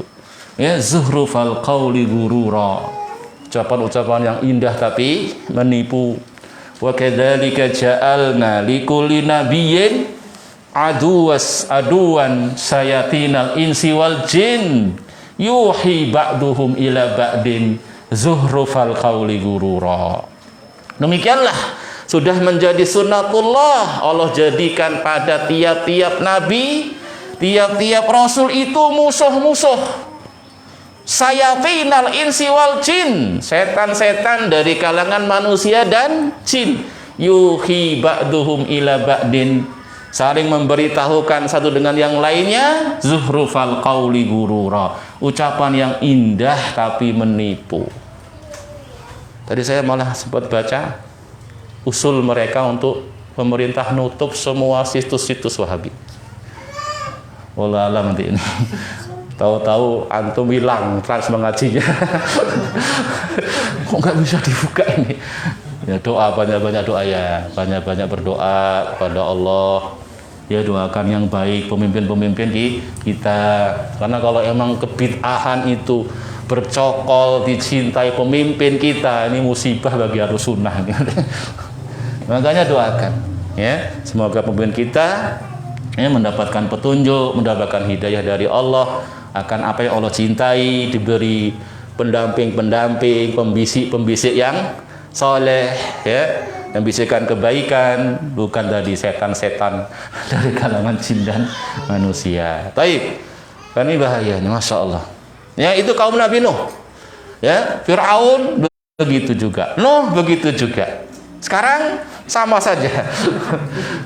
Ya, zuhrufal qauli ghurura. Ucapan-ucapan yang indah tapi menipu. Wa kadzalika ja'alna likulli nabiyyin aduwan sayatinal insi wal jin yuhi ba'duhum ila ba'din zuhrufal qauli ghurura. Demikianlah sudah menjadi sunnatullah Allah jadikan pada tiap-tiap nabi, tiap-tiap rasul itu musuh-musuh sayatinal insi wal jin, setan-setan dari kalangan manusia dan jin. Yuhi ba'duhum ila ba'din, saling memberitahukan satu dengan yang lainnya. Zuhrufal qauli ghurura, ucapan yang indah tapi menipu. Tadi saya malah sempat baca usul mereka untuk pemerintah nutup semua situs-situs Wahabi. Wallah alam nanti ini. Tahu-tahu antum hilang trans mengajinya. Kok nggak bisa dibuka ini? Ya doa, banyak-banyak doa ya, banyak-banyak berdoa kepada Allah. Ya doakan yang baik pemimpin-pemimpin di kita. Karena kalau emang kebid'ahan itu bercokol dicintai pemimpin kita, ini musibah bagi Ahlus Sunnah. Makanya doakan, ya semoga pemimpin kita ya mendapatkan petunjuk, mendapatkan hidayah dari Allah, akan apa yang Allah cintai, diberi pendamping-pendamping, pembisik-pembisik yang soleh, ya, yang bisikan kebaikan, bukan dari setan-setan dari kalangan jin dan manusia. Baik, kan ini bahayanya, masya Allah. Ya itu kaum Nabi Nuh, ya Fir'aun begitu juga, Nuh begitu juga. Sekarang sama saja,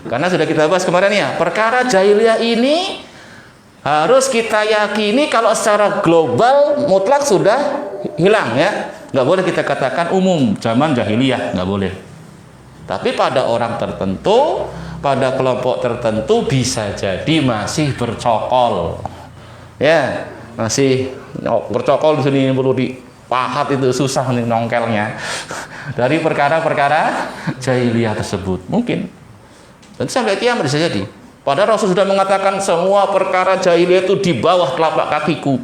karena sudah kita bahas kemarin ya, perkara jahiliyah ini harus kita yakini kalau secara global mutlak sudah hilang ya. Nggak boleh kita katakan umum zaman jahiliyah, nggak boleh. Tapi pada orang tertentu, pada kelompok tertentu bisa jadi masih bercokol. Ya, masih bercokol di sini perlu dipahat, itu susah nih nongkelnya. Dari perkara-perkara jahiliyah tersebut mungkin. Dan sampai kiamat bisa jadi. Padahal Rasul sudah mengatakan semua perkara jahiliyah itu di bawah telapak kakiku.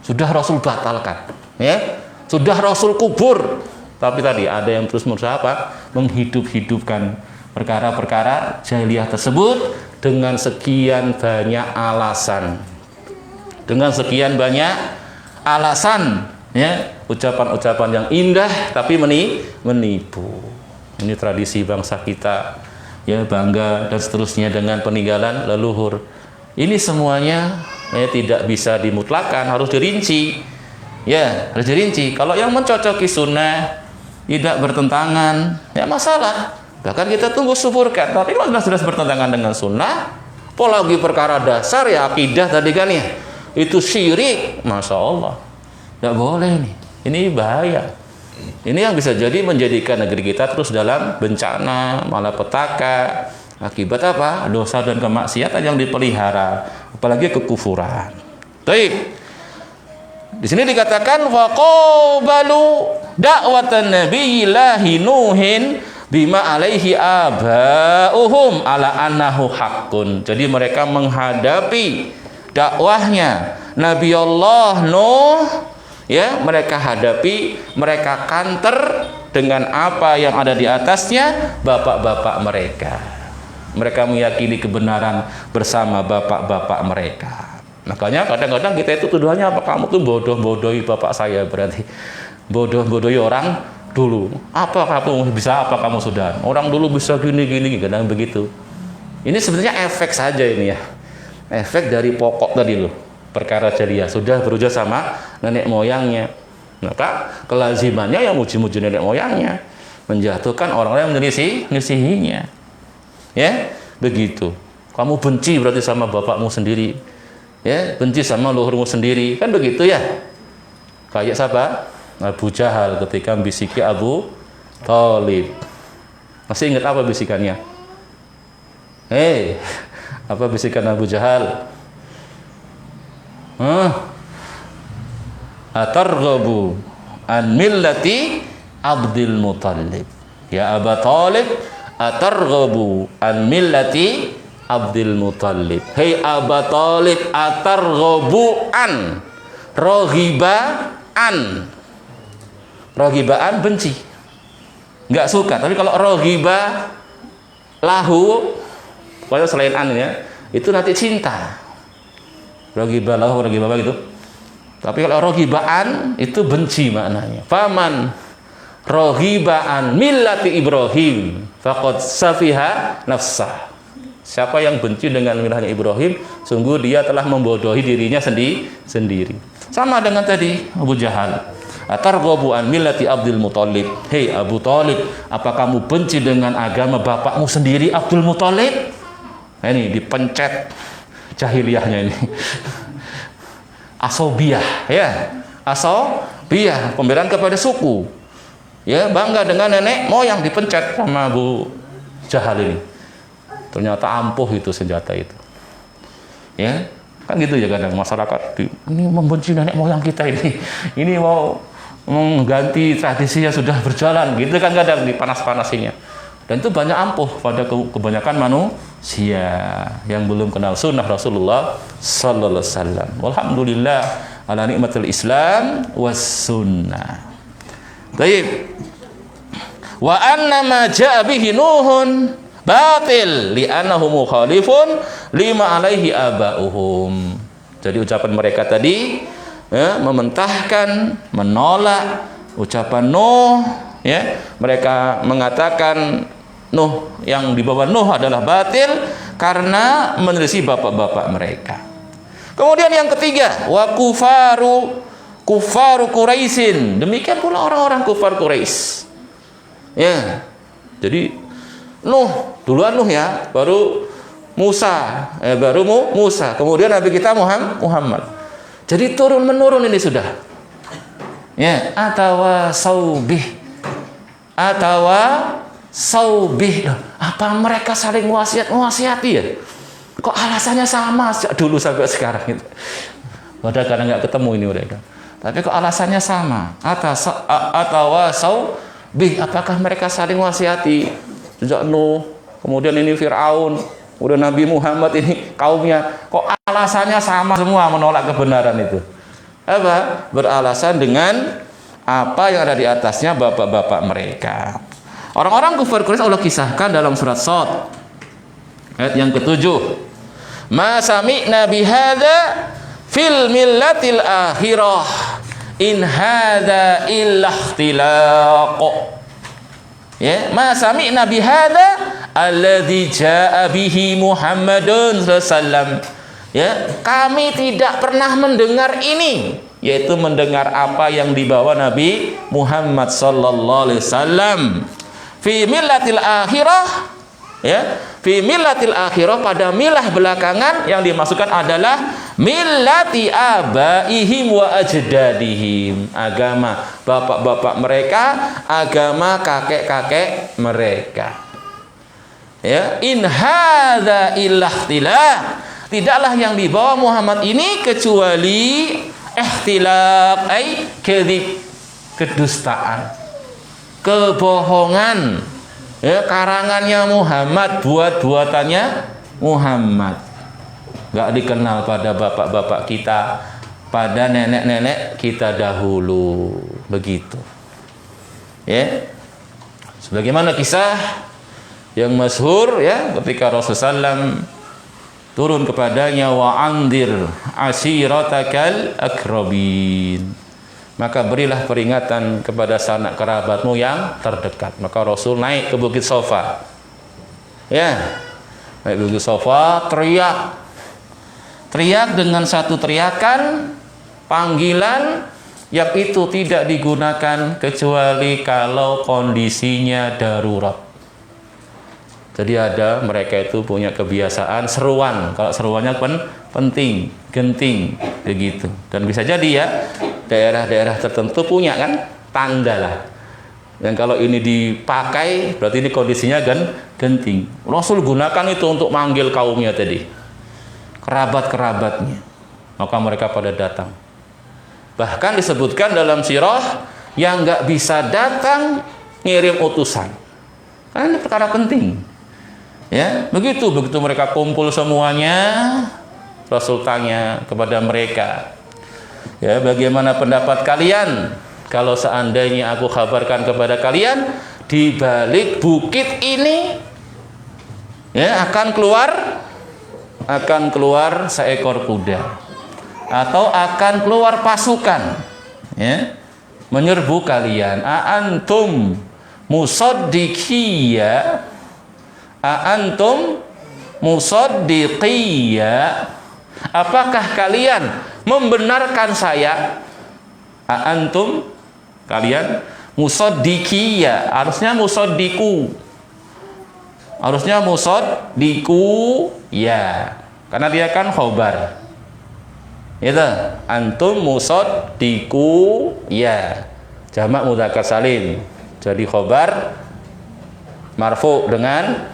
Sudah Rasul batalkan, ya. Sudah Rasul kubur. Tapi tadi ada yang terus berusaha apa? Menghidup-hidupkan perkara-perkara jahiliyah tersebut dengan sekian banyak alasan. Dengan sekian banyak alasan, ya. Ucapan-ucapan yang indah tapi menipu. Ini tradisi bangsa kita. Ya bangga dan seterusnya dengan peninggalan leluhur. Ini semuanya ya tidak bisa dimutlakan, harus dirinci. Ya, harus dirinci. Kalau yang mencocoki sunnah tidak bertentangan, ya masalah. Bahkan kita tunggu suburkan. Tapi kalau sudah bertentangan dengan sunnah, apalagi perkara dasar ya akidah tadi kan ya, itu syirik, masya Allah. Tidak boleh nih. Ini bahaya. Ini yang bisa jadi menjadikan negeri kita terus dalam bencana, malapetaka. Akibat apa? Dosa dan kemaksiatan yang dipelihara, apalagi kekufuran. Baik. Di sini dikatakan faqabalu da'watan nabiyillahi Nuhin bima alaihi aba'uhum ala annahu haqqun. Jadi mereka menghadapi dakwahnya Nabi Allah Nuh. Ya, mereka hadapi, mereka kanter dengan apa yang ada di atasnya bapak-bapak mereka. Mereka meyakini kebenaran bersama bapak-bapak mereka. Makanya kadang-kadang kita itu tuduhannya apa? Kamu tuh bodoh-bodohi bapak saya, berarti bodoh-bodohi orang dulu. Apa kamu bisa, apa kamu sudah? Orang dulu bisa gini-gini, kadang begitu. Ini sebenarnya efek saja ini ya. Efek dari pokok tadi loh. Perkara jariah sudah berujar sama nenek moyangnya. Maka kelazimannya yang muji-muji nenek moyangnya, menjatuhkan orang-orang yang menyelisihinya. Ya, begitu. Kamu benci berarti sama bapakmu sendiri. Ya, benci sama leluhurmu sendiri. Kan begitu ya. Kayak siapa? Abu Jahal ketika bisiki Abu Thalib. Masih ingat apa bisikannya? Apa bisikan Abu Jahal? Atarghabu an millati Abdul Muttalib. Ya Aba Thalib, atarghabu an millati Abdul Muttalib. Hei Aba Thalib, atarghabu an, roghibaan benci, nggak suka. Tapi kalau roghiba lahu, pokoknya selain an ya, itu nanti cinta. Roghiba lahu, roghiba gitu. Tapi kalau roghibaan itu benci maknanya. Faman roghibaan millati Ibrahim faqad safiha nafsah. Siapa yang benci dengan milahnya Ibrahim, sungguh dia telah membodohi dirinya sendiri. Sama dengan tadi Abu Jahal. Atarghabu an millati Abdul Muttalib. Hei Abu Thalib, apa kamu benci dengan agama bapakmu sendiri Abdul Muttalib? Nah, ini dipencet jahiliyahnya ini. Asobiyah ya. Asobiyah, pembelaan kepada suku. Ya, bangga dengan nenek moyang, dipencet sama Abu Jahal ini. Ternyata ampuh itu senjata itu. Ya, kan gitu ya kadang masyarakat ini membenci nenek moyang kita ini. Ini mau mengganti tradisi yang sudah berjalan gitu kan, kadang dipanas-panasinya. Dan itu banyak ampuh pada kebanyakan manusia yang belum kenal sunnah Rasulullah sallallahu alaihi wasallam. Walhamdulillah ala nikmatil Islam was sunnah. Baik. Wa anna ma jaa bihi Nuhun batil li'annahu mukhalifun lima alaihi aba'uhum. Jadi ucapan mereka tadi ya, mementahkan, menolak ucapan Nuh ya. Mereka mengatakan Nuh, yang dibawa Nuh adalah batil karena menyelisih bapak-bapak mereka. Kemudian yang ketiga, wa kufaru Quraisyin. Demikian pula orang-orang kufar Quraisy. Ya. Jadi Nuh, duluan Nuh ya, baru Musa, Musa, kemudian Nabi kita Muhammad. Jadi turun menurun ini sudah. Ya, atawa saubih. Apa mereka saling wasiati ya? Kok alasannya sama sejak dulu sampai sekarang itu? Padahal kadang nggak ketemu ini mereka. Tapi kok alasannya sama? Atawa saubih, apakah mereka saling wasiati? Sejak Nuh, kemudian ini Fir'aun, kemudian Nabi Muhammad ini kaumnya, kok alasannya sama semua menolak kebenaran itu? Apa? Beralasan dengan apa yang ada di atasnya bapak-bapak mereka. Orang-orang kufar Quraisy Allah kisahkan dalam surat Shad ayat yang ke-7. Ma sami'na bihadza fil millatil akhirah in hadza illa ikhtilaq. Ya, ma sami'na bihadza alladzi jaa bihi Muhammadun sallallahu alaihi wasallam. Ya, kami tidak pernah mendengar ini, yaitu mendengar apa yang dibawa Nabi Muhammad sallallahu alaihi wasallam. Fi millatil akhirah, ya, fi millatil akhirah, pada milah belakangan yang dimaksudkan adalah millati abaihim wa ajdadihim, agama bapak-bapak mereka, agama kakek-kakek mereka. Ya, in hadza illa ikhtilaf, tidaklah yang dibawa Muhammad ini kecuali ikhtilaf, ai kadzib, kedustaan, kebohongan. Ya, karangannya Muhammad, buat-buatannya Muhammad. Gak dikenal pada bapak-bapak kita, pada nenek-nenek kita dahulu. Begitu. Ya. Bagaimana kisah yang masyhur ya ketika Rasulullah SAW turun kepadanya wa andir ashiratakal akrabin, maka berilah peringatan kepada sanak kerabatmu yang terdekat. Maka Rasul naik ke Bukit Sofa, ya, naik Bukit Sofa, teriak dengan satu teriakan panggilan yang itu tidak digunakan kecuali kalau kondisinya darurat. Jadi ada mereka itu punya kebiasaan seruan. Kalau seruannya penting, genting, begitu. Dan bisa jadi ya daerah-daerah tertentu punya kan tanda lah. Dan kalau ini dipakai berarti ini kondisinya genting. Rasul gunakan itu untuk manggil kaumnya tadi, kerabat-kerabatnya. Maka mereka pada datang. Bahkan disebutkan dalam sirah yang nggak bisa datang ngirim utusan. Karena ini perkara penting. Ya, begitu mereka kumpul semuanya, Rasul tanya kepada mereka, ya, bagaimana pendapat kalian kalau seandainya aku kabarkan kepada kalian di balik bukit ini ya akan keluar seekor kuda atau akan keluar pasukan ya menyerbu kalian. Antum musaddiqiyya, apakah kalian membenarkan saya? Antum, kalian musaddiqiyya, harusnya musaddiqu ya, karena dia kan khobar. Itu antum musaddiqu ya, jamak mudzakkar salim. Jadi khobar marfu dengan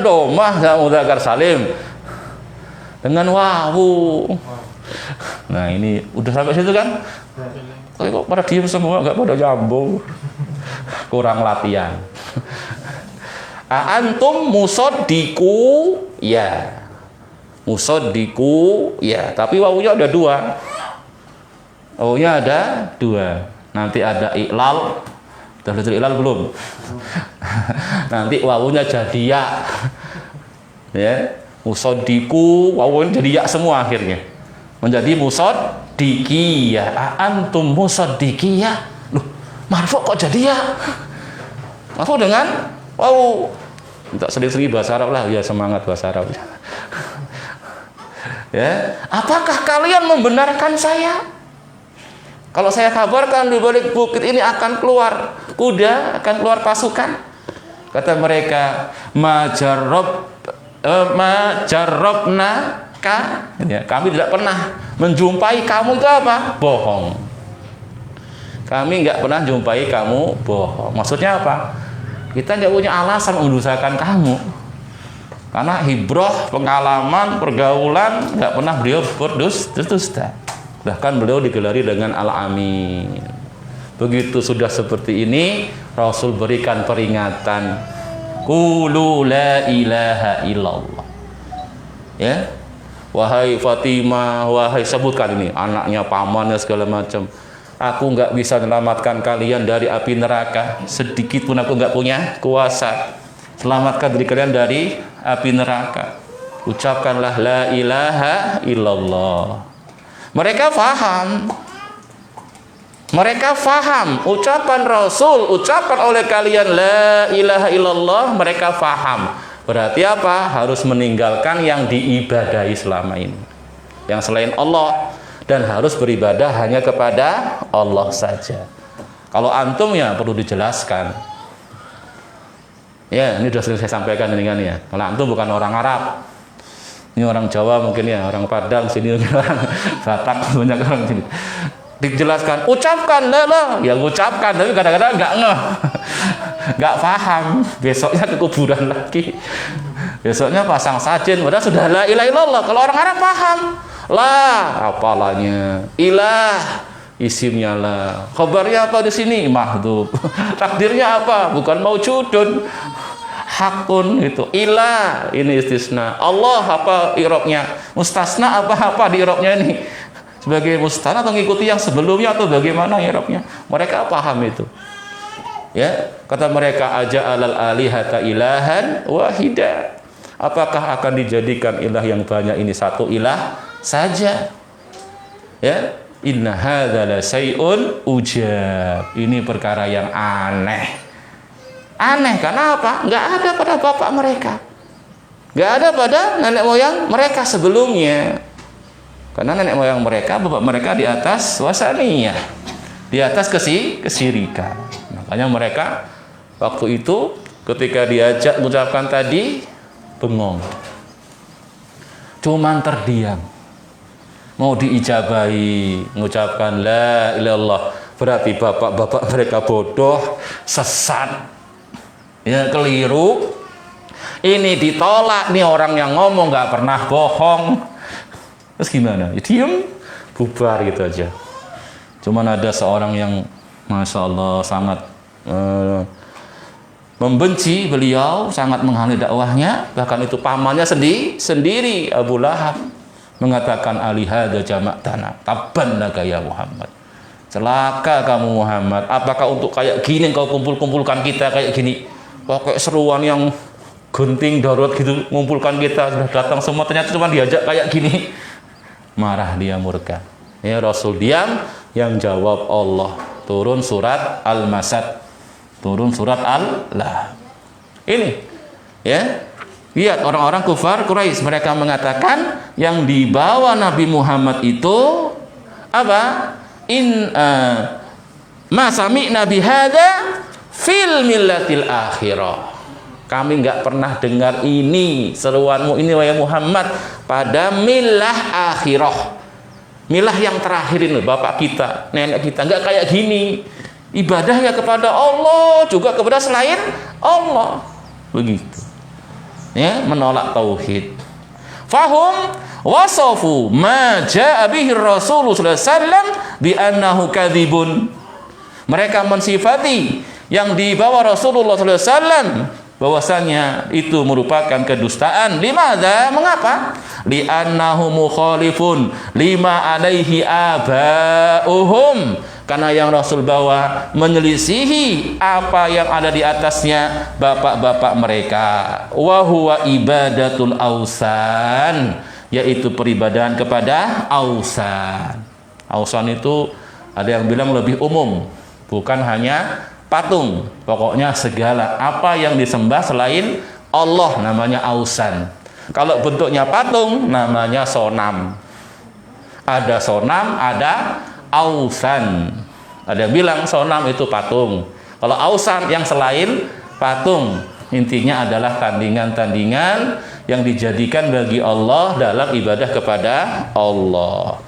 domah jamak mudzakkar salim dengan wawu. Nah, ini udah sampai situ kan? Kok pada diem semua, enggak pada nyambung. Kurang latihan. Antum musaddiqu ya. Musaddiqu ya, tapi wawunya ada dua. Wawunya ada dua. Nanti ada iklal. Sudah belajar iklal belum? Nanti wawunya jadi ya. Ya, musaddiqu, wawunya jadi ya semua akhirnya. Menjadi musaddiqiyah. Antum musaddiqiyah. Loh, marfu kok jadi ya? Marfu dengan wawu. Minta sering-sering bahasa Arab lah, ya semangat bahasa Arab. Ya, apakah kalian membenarkan saya? Kalau saya kabarkan di balik bukit ini akan keluar kuda, akan keluar pasukan. Kata mereka, majarrabnaka, ya, kami tidak pernah menjumpai kamu itu apa? Bohong. Kami nggak pernah jumpai kamu bohong. Maksudnya apa? Kita nggak punya alasan mendustakan kamu. Karena hibroh, pengalaman, pergaulan nggak pernah beliau berdusta. Bahkan beliau digelari dengan al-amin. Begitu sudah seperti ini, Rasul berikan peringatan. Qulu la ilaha illallah. Ya, wahai Fatimah, wahai, sebutkan ini anaknya, pamannya, segala macam. Aku nggak bisa menyelamatkan kalian dari api neraka. Sedikit pun aku nggak punya kuasa. Selamatkan diri kalian dari api neraka. Ucapkanlah la ilaha illallah. Mereka faham ucapan Rasul, ucapan oleh kalian la ilaha illallah, mereka faham. Berarti apa? Harus meninggalkan yang diibadahi selama ini, yang selain Allah, dan harus beribadah hanya kepada Allah saja. Kalau antum ya perlu dijelaskan. Ya, ini sudah sering saya sampaikan ini kan ya. Kalau antum bukan orang Arab, ini orang Jawa mungkin ya, orang Padang sini, orang Batak, banyak orang sini. Dijelaskan, ucapkan lah, ya ucapkan, tapi kadang-kadang nggak paham. Besoknya ke kuburan lagi, besoknya pasang sajen. Padahal sudah la ilaha illallah. Kalau orang Arab paham, lah apalanya, ilah isimnya lah, khabarnya apa di sini, mahdhuf. Takdirnya apa? Bukan maujudun, hakun itu. Ilah ini istisna. Allah apa i'rabnya? Mustasna apa di i'rabnya ini? Sebagai mustasna atau mengikuti yang sebelumnya atau bagaimana i'rabnya? Mereka paham itu. Ya, kata mereka aja'alal alihata ilahan wahida. Apakah akan dijadikan ilah yang banyak ini satu ilah saja? Ya, inna hadza la syai'un ujab. Ini perkara yang aneh. Aneh karena apa? Enggak ada pada bapak mereka. Enggak ada pada nenek moyang mereka sebelumnya. Karena nenek moyang mereka, bapak mereka di atas wasaniyah, di atas kesirikan. Makanya mereka waktu itu ketika diajak mengucapkan tadi bengong, cuman terdiam. Mau diijabahi mengucapkan la ilaha illallah, berarti bapak-bapak mereka bodoh, sesat, ya keliru. Ini ditolak nih orang yang ngomong nggak pernah bohong. Terus gimana? Ya, diem, bubar gitu aja. Cuman ada seorang yang Masya Allah sangat membenci beliau, sangat menghalangi dakwahnya. Bahkan itu pamannya sendiri Abu Lahab mengatakan alihada jama'tana tabban laka ya Muhammad. Celaka kamu Muhammad. Apakah untuk kayak gini kau kumpulkan kita kayak gini? Pakai seruan yang gunting darurat gitu, ngumpulkan kita, sudah datang semua, ternyata cuma diajak kayak gini. Marah dia, murka. Ya Rasul diam, yang jawab Allah. Turun surat Al-Masad, turun surat Al-Lahab. Ini, ya, lihat orang-orang kufar Quraisy, mereka mengatakan yang dibawa Nabi Muhammad itu apa? Ma sami'na bihadza fil millatil akhirah. Kami nggak pernah dengar ini seruanmu ini wahai Muhammad pada milah akhirah, milah yang terakhir ini, bapak kita, nenek kita nggak kayak gini. Ibadahnya kepada Allah juga kepada selain Allah, begitu. Ya, menolak tauhid. Fahum wasafu ma jaa bihi Rasulullah sallallahu alaihi wasallam bi annahu kadzibun. Mereka mensifati yang dibawa Rasulullah sallallahu alaihi wasallam bahwasanya itu merupakan kedustaan. Limadza? Mengapa? Li'annahu mukhalifun lima alaihi aba'uhum. Karena yang Rasul bawa menyelisihi apa yang ada di atasnya bapak-bapak mereka. Wa huwa ibadatul ausan, yaitu peribadahan kepada ausan. Ausan itu ada yang bilang lebih umum, bukan hanya patung, pokoknya segala apa yang disembah selain Allah namanya ausan. Kalau bentuknya patung namanya sonam. Ada sonam, ada ausan. Ada yang bilang sonam itu patung. Kalau ausan yang selain patung, intinya adalah tandingan-tandingan yang dijadikan bagi Allah dalam ibadah kepada Allah.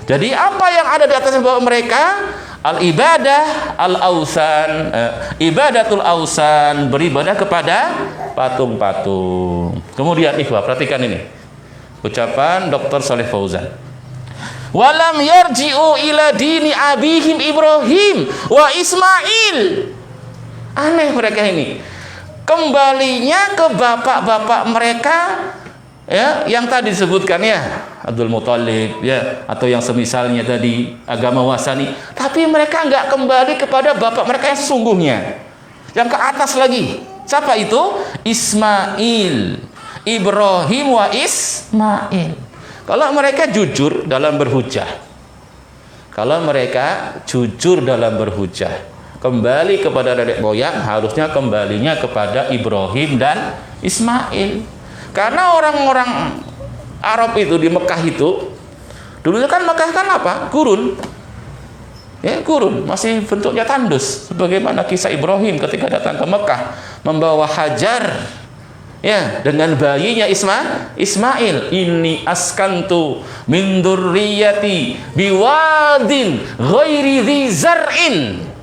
Jadi apa yang ada di atas bawah mereka? Al-ibadah al-ausan, ibadatul ausan, beribadah kepada patung-patung. Kemudian ikhwah, perhatikan ini ucapan Dr. Saleh Fauzan. Walam yarji'u ila dini abihim Ibrahim wa Ismail. Aneh mereka ini. Kembalinya ke bapak-bapak mereka, ya, yang tadi disebutkan ya, Abdul Muthalib, ya, atau yang semisalnya tadi agama wasani. Tapi mereka nggak kembali kepada bapak mereka yang sesungguhnya, yang ke atas lagi. Siapa itu? Ismail, Ibrahim wa Ismail. Kalau mereka jujur dalam berhujah, kalau mereka jujur dalam berhujah, kembali kepada nenek moyang, harusnya kembalinya kepada Ibrahim dan Ismail. Karena orang-orang Arab itu di Mekah itu, dulunya kan Mekah kan apa? Gurun. Ya, gurun, masih bentuknya tandus. Sebagaimana kisah Ibrahim ketika datang ke Mekah membawa Hajar, ya, dengan bayinya Ismail. Inni askantu min dzurriyyati biwadin ghairi dzi zar'in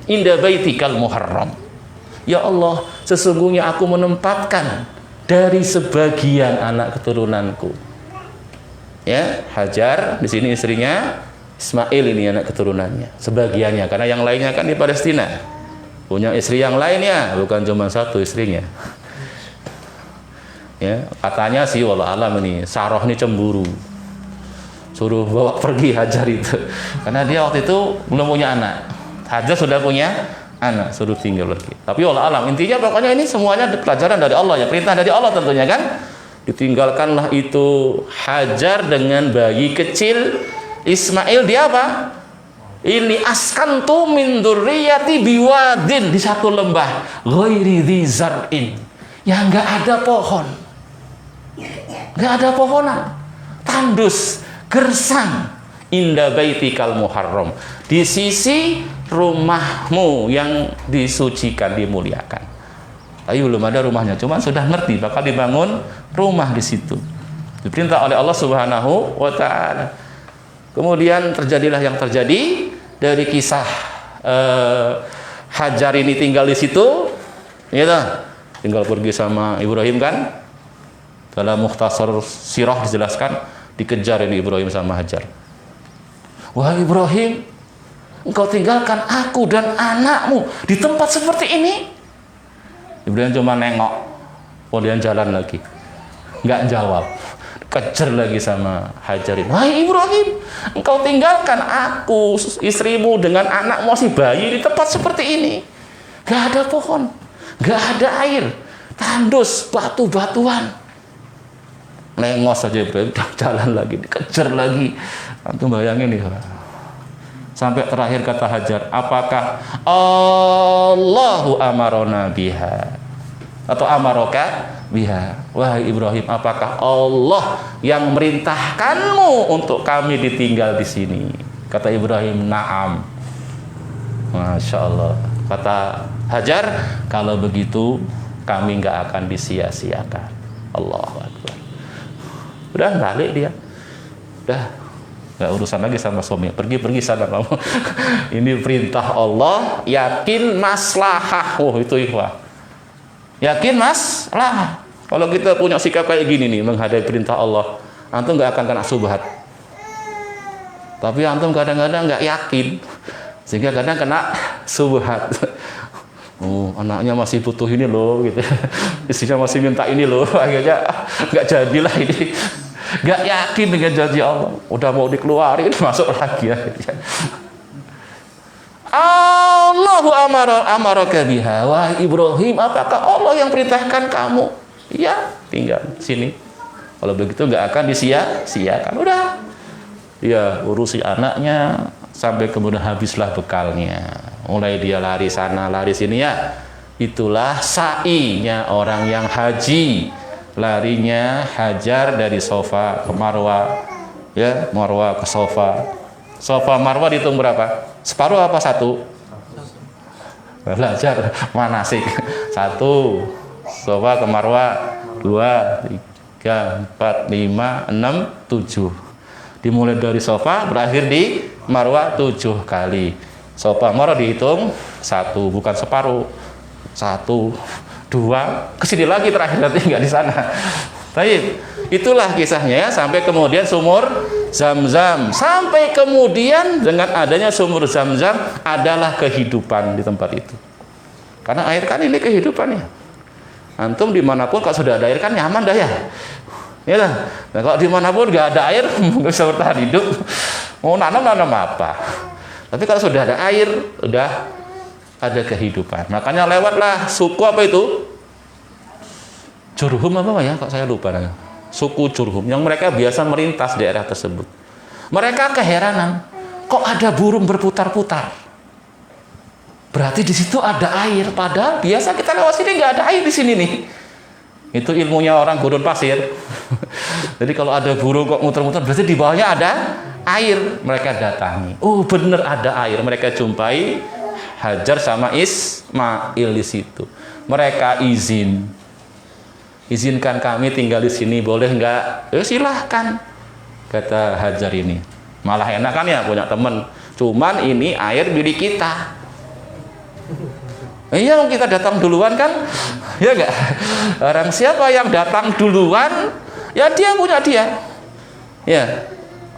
inda baitikal muharram. Ya Allah, sesungguhnya aku menempatkan dari sebagian anak keturunanku. Ya, Hajar di sini istrinya, Ismail ini anak keturunannya, sebagiannya, karena yang lainnya kan di Palestina. Punya istri yang lainnya, bukan cuma satu istrinya. Ya, katanya sih wallah alam ini Sarah ini cemburu, suruh bawa pergi Hajar itu, karena dia waktu itu belum punya anak. Hajar sudah punya anak suruh tinggal lagi. Tapi Allah alam, intinya pokoknya ini semuanya pelajaran dari Allah ya, perintah dari Allah tentunya kan. Ditinggalkanlah itu Hajar dengan bayi kecil Ismail, dia apa? Ini askantu min dzurriyyati biwadin, di satu lembah ghairi dzi zar'in, yang enggak ada pohon. Enggak ada pohonan. Tandus, gersang, inda baitikal muharram, di sisi rumahmu yang disucikan, dimuliakan. Tapi belum ada rumahnya, cuma sudah ngerti bakal dibangun rumah di situ. Diperintah oleh Allah Subhanahu wa taala. Kemudian terjadilah yang terjadi dari kisah Hajar ini tinggal di situ, gitu. Tinggal pergi sama Ibrahim kan. Dalam Mukhtasar Sirah dijelaskan, dikejar ini Ibrahim sama Hajar. Wahai Ibrahim, engkau tinggalkan aku dan anakmu di tempat seperti ini? Ibrahim cuma nengok, kemudian jalan lagi, nggak jawab. Kejar lagi sama Hajar. Wahai Ibrahim, engkau tinggalkan aku, istrimu dengan anakmu masih bayi di tempat seperti ini. Nggak ada pohon, nggak ada air, tandus, batu-batuan. Nengos saja Ibrahim, jalan lagi, dikejar lagi. Antum bayangin nih, sampai terakhir kata Hajar, apakah Allahu amarona biha atau amaroka biha? Wahai Ibrahim, apakah Allah yang merintahkanmu untuk kami ditinggal di sini? Kata Ibrahim, na'am. Masya Allah. Kata Hajar, kalau begitu kami nggak akan disia-siakan. Allahu Akbar. Udah balik dia, udah nggak urusan lagi sama suami, pergi sana kamu. Ini perintah Allah, yakin maslahah. Itu ikhwah, yakin maslahah. Kalau kita punya sikap kayak gini nih menghadapi perintah Allah, antum nggak akan kena subhat. Tapi antum kadang-kadang nggak yakin, sehingga kadang kena subhat. Oh, anaknya masih butuh ini loh, gitu. Istrinya masih minta ini loh, akhirnya nggak jadilah ini. Nggak yakin dengan janji Allah, udah mau dikeluarin masuk lagi ya. Allahu amaraka biha. Wah Ibrahim, apakah Allah yang perintahkan kamu? Ya, tinggal sini. Kalau begitu nggak akan disia-siakan. Udah, dia urusi anaknya sampai kemudian habislah bekalnya. Mulai dia lari sana, lari sini ya. Itulah sa'inya orang yang haji. Larinya Hajar dari Sofa ke Marwa, ya, Marwa ke Sofa. Sofa Marwa dihitung berapa? Separuh apa satu? Belajar manasik. 1. Sofa ke Marwa 2, 3, 4, 5, 6, 7. Dimulai dari Sofa, berakhir di Marwa 7 kali. Sofa Marwa dihitung 1, bukan separuh. 1, 2, kesini lagi terakhir, nanti nggak di sana. Baik, itulah kisahnya ya, sampai kemudian sumur Zam-Zam, sampai kemudian dengan adanya sumur Zam-Zam adalah kehidupan di tempat itu. Karena air kan ini kehidupannya. Antum dimanapun kalau sudah ada air kan nyaman dah ya. Ya lah. Nah, kalau dimanapun nggak ada air nggak bisa bertahan hidup. Mau nanam apa? Tapi kalau sudah ada air, udah ada kehidupan. Makanya lewatlah suku apa itu? Jurhum apa ya? Kok saya lupa namanya. Suku Jurhum yang mereka biasa melintas daerah tersebut. Mereka keheranan, kok ada burung berputar-putar? Berarti di situ ada air. Padahal biasa kita lewat sini nggak ada air di sini nih. Itu ilmunya orang gurun pasir. Jadi kalau ada burung kok muter-muter, berarti di bawahnya ada air. Mereka datangi. Oh bener ada air. Mereka jumpai Hajar sama Ismail di situ. Mereka izinkan kami tinggal di sini, boleh nggak? Silahkan, kata Hajar ini. Malah enak kan ya punya teman. Cuman ini air milik kita. Iya, kita datang duluan kan? Ya nggak? Orang siapa yang datang duluan, ya dia punya dia. Ya.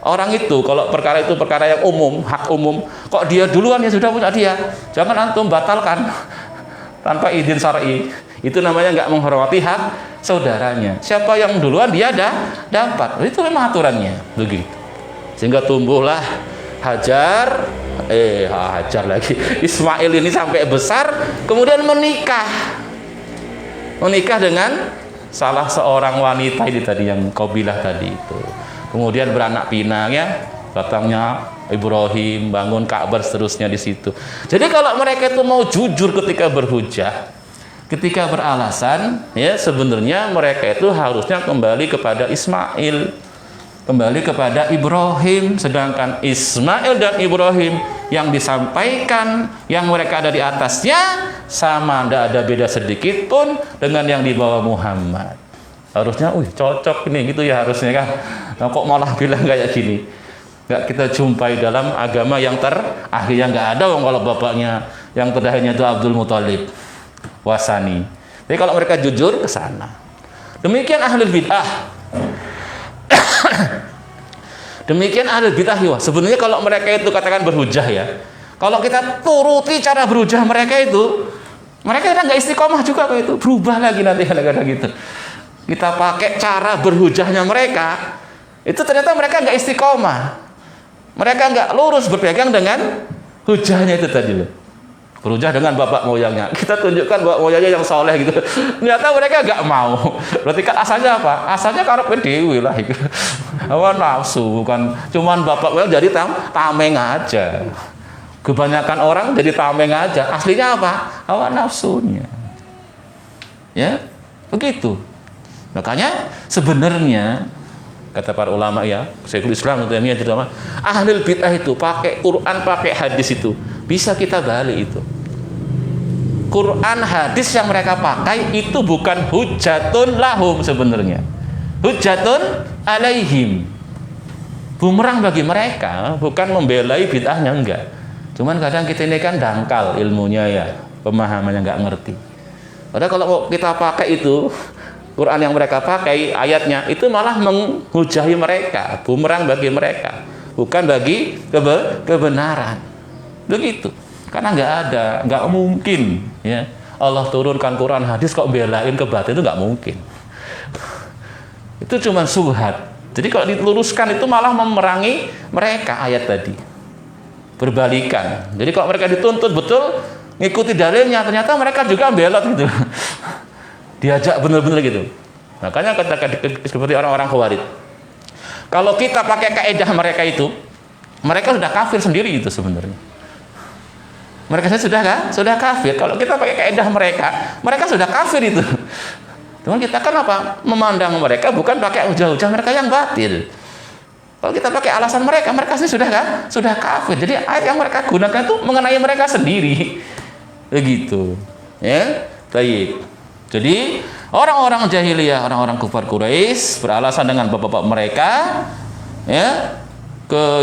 Orang itu, kalau perkara itu perkara yang umum, hak umum, kok dia duluan ya sudah punya dia. Jangan antum batalkan tanpa izin syar'i. Itu namanya nggak menghormati hak saudaranya. Siapa yang duluan dia dapat. Itu memang aturannya begitu. Sehingga tumbuhlah Hajar lagi. Ismail ini sampai besar, kemudian menikah dengan salah seorang wanita ini tadi yang Qabilah tadi itu. Kemudian beranak pinak ya, datangnya Ibrahim, bangun Ka'bah, seterusnya di situ. Jadi kalau mereka itu mau jujur ketika berhujah, ketika beralasan, ya sebenarnya mereka itu harusnya kembali kepada Ismail, kembali kepada Ibrahim. Sedangkan Ismail dan Ibrahim yang disampaikan, yang mereka ada di atasnya sama, tidak ada beda sedikit pun dengan yang dibawa Muhammad. Harusnya, cocok ini gitu ya harusnya kan. Nah, kok malah bilang kayak gini? Nggak kita jumpai dalam agama yang terakhir, yang nggak ada kalau bapaknya yang terakhirnya itu Abdul Muthalib Wasani. Jadi kalau mereka jujur ke sana. Demikian ahlul bid'ah. Demikian ahlul bid'ah ya. Sebenarnya kalau mereka itu katakan berhujah ya. Kalau kita turuti cara berhujah mereka itu, mereka kadang nggak istiqomah juga kayak itu. Berubah lagi nanti kadang-kadang gitu. Kita pakai cara berhujahnya mereka, itu ternyata mereka nggak istiqomah. Mereka nggak lurus berpegang dengan hujahnya itu tadi loh. Berhujah dengan bapak moyangnya. Kita tunjukkan bapak moyangnya yang soleh gitu. Ternyata mereka nggak mau. Berarti kan asalnya apa? Asalnya karena dewi lah itu. Hawa nafsu, bukan cuman bapak moyang jadi tameng aja. Kebanyakan orang jadi tameng aja. Aslinya apa? Hawa nafsunya. Ya, begitu. Makanya sebenarnya kata para ulama ya, Syekhul Islam Utsaimin terutama, ahlul bid'ah itu pakai Quran, pakai hadis itu bisa kita balik itu. Quran hadis yang mereka pakai itu bukan hujatun lahum sebenarnya. Hujatun alaihim. Bumerang bagi mereka, bukan membelai bid'ahnya, enggak. Cuman kadang kita ini kan dangkal ilmunya ya, pemahamannya enggak ngerti. Padahal kalau kita pakai itu Quran yang mereka pakai ayatnya itu malah menghujahi mereka, bumerang bagi mereka, bukan bagi kebenaran. Begitu. Karena nggak mungkin ya Allah turunkan Quran hadis kok belain kebatil, itu nggak mungkin. Itu cuma subhat. Jadi kalau diluruskan itu malah memerangi mereka ayat tadi. Berbalikan. Jadi kalau mereka dituntut betul ngikuti dalilnya, ternyata mereka juga belot gitu. Diajak benar-benar gitu. Makanya kata seperti orang-orang Khawarij. Kalau kita pakai kaidah mereka itu, mereka sudah kafir sendiri itu sebenarnya. Mereka sudah kafir. Kalau kita pakai kaidah mereka sudah kafir itu. Cuman kita kan apa? Memandang mereka bukan pakai hujah-hujah mereka yang batil. Kalau kita pakai alasan mereka sih sudah kafir. Jadi ayat yang mereka gunakan itu mengenai mereka sendiri. Begitu. Ya, baik. Jadi orang-orang jahiliyah, orang-orang kufar Quraisy beralasan dengan bapak-bapak mereka ya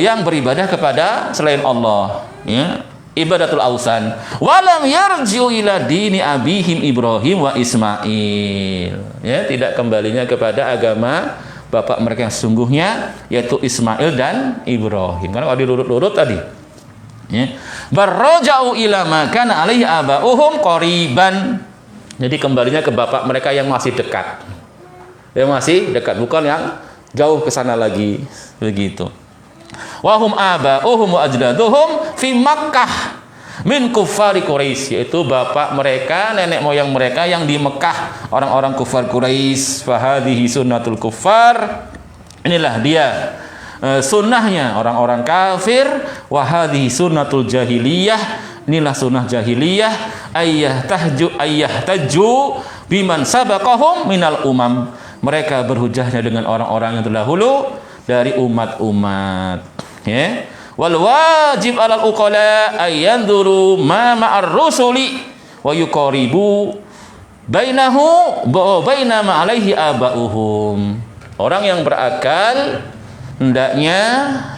yang beribadah kepada selain Allah, ya, ibadatul ausan. Walam yarji'u ila dini abihim Ibrahim wa Ismail. Ya, tidak kembalinya kepada agama bapak mereka yang sesungguhnya, yaitu Ismail dan Ibrahim. Karena kalau dirurut-urut tadi, ya, barraja'u ila ma kana alaihi aba'uhum qariban. Jadi kembalinya ke bapak mereka yang masih dekat. Yang masih dekat, bukan yang jauh ke sana lagi. Begitu. Wahum aba'uhum wa ajdaduhum fi Makkah min kuffari Quraisy, yaitu bapak mereka, nenek moyang mereka yang di Mekah, orang-orang kufar Quraisy. Fahadhihi sunnatul kuffar. Inilah dia sunnahnya orang-orang kafir. Wahadhihi sunnatul jahiliyah. Inilah sunnah jahiliyah, ayyah taju biman sabaqahum minal umam. Mereka berhujahnya dengan orang-orang yang terdahulu dari umat-umat. Ya. Wal wajib 'alal uqala ayanzuru ma ma'ar rusuli wa yuqaribu bainahu wa baina ma 'alaihi aba'uhum. Orang yang berakal hendaknya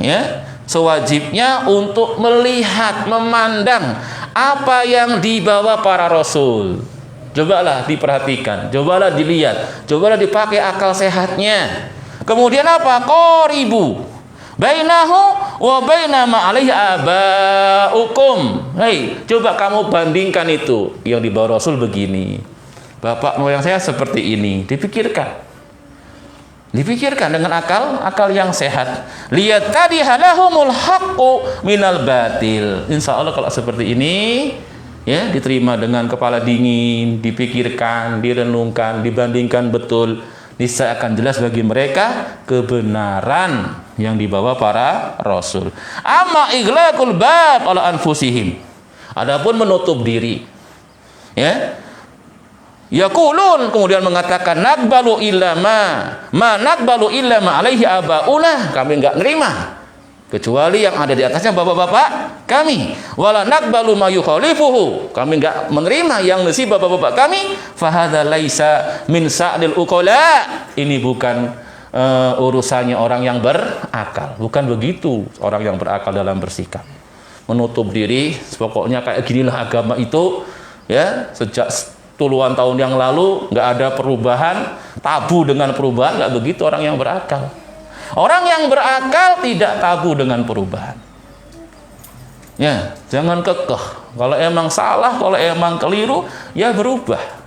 ya sewajibnya untuk melihat, memandang apa yang dibawa para rasul. Cobalah diperhatikan, cobalah dilihat, cobalah dipakai akal sehatnya. Kemudian apa? Qaribu bainahu wa baina ma alaihi aba'ukum. Hei, coba kamu bandingkan itu. Yang dibawa rasul begini, bapak moyang saya seperti ini. Dipikirkan. Dipikirkan dengan akal yang sehat. Lihat tadi halahumul haqqu minal batil. Insya Allah kalau seperti ini, ya, diterima dengan kepala dingin, dipikirkan, direnungkan, dibandingkan betul, niscaya akan jelas bagi mereka kebenaran yang dibawa para rasul. Amma ighlaqul bab ala anfusihim. Adapun menutup diri, ya. Yaqulun, kemudian mengatakan naqbalu illa ma naqbalu illa ma alaihi abauna, kami enggak nerima kecuali yang ada di atasnya bapak-bapak kami. Wala naqbalu ma yukhalifuhu, kami enggak menerima yang nasi bapak-bapak kami. Fa hadza laisa min sa'dil uqala, ini bukan urusannya orang yang berakal. Bukan begitu orang yang berakal dalam bersikap. Menutup diri, pokoknya kayak ginilah agama itu, ya, sejak puluhan tahun yang lalu nggak ada perubahan, tabu dengan perubahan, nggak begitu orang yang berakal. Orang yang berakal tidak tabu dengan perubahan. Ya, jangan kekeh. Kalau emang salah, kalau emang keliru, ya berubah.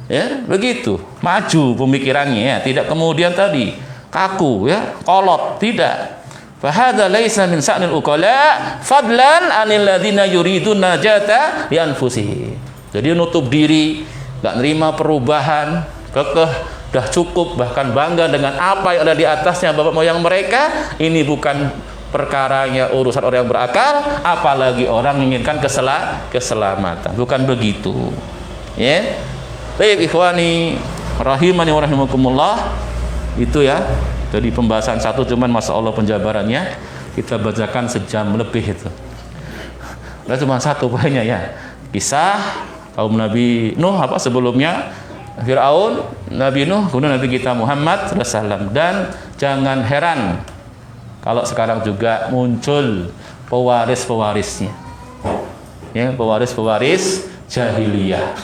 Ya, begitu. Maju pemikirannya, ya, tidak kemudian tadi kaku, ya, kolot, tidak. Fahadza laisa min sa'nil uqala fadlan 'anil ladzina yuridun najata li anfusihim. Jadi nutup diri, nggak nerima perubahan, kekeh, dah cukup, bahkan bangga dengan apa yang ada di atasnya bapak moyang mereka. Ini bukan perkaranya urusan orang yang berakal, apalagi orang menginginkan keselamatan. Bukan begitu. Ya. Baik ikhwani rahimani wa rahimakumullah. Itu ya. Jadi pembahasan satu, cuman masya Allah penjabarannya kita bacakan sejam lebih itu. Nah, cuma satu poinnya, ya. Kisah kaum Nabi Nuh sebelumnya Fir'aun, Nabi Nuh, kemudian Nabi kita Muhammad SAW. Dan jangan heran kalau sekarang juga muncul pewaris-pewarisnya, ya, pewaris-pewaris jahiliyah,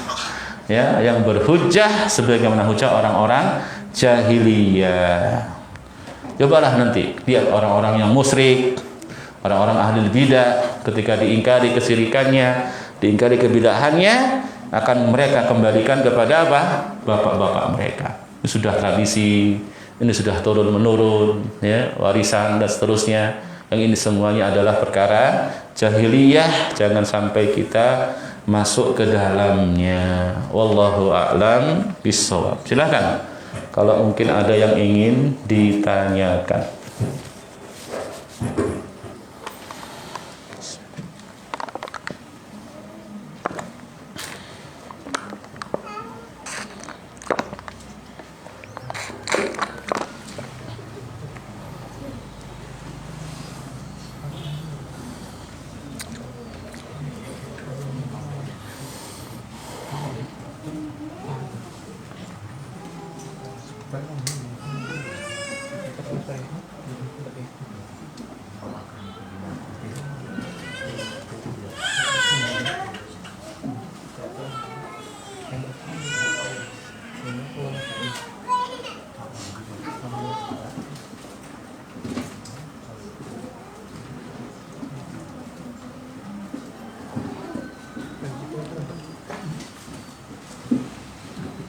ya, yang berhujjah sebagaimana hujjah orang-orang jahiliyah. Cobalah nanti lihat orang-orang yang musyrik, orang-orang ahli bidah, ketika diingkari kesyirikannya, diingkari kebidahannya, akan mereka kembalikan kepada apa? Bapak-bapak mereka. Ini sudah tradisi, ini sudah turun-menurun, ya, warisan dan seterusnya. Yang ini semuanya adalah perkara jahiliyah, jangan sampai kita masuk ke dalamnya. Wallahu a'lam bishawab. Silakan kalau mungkin ada yang ingin ditanyakan.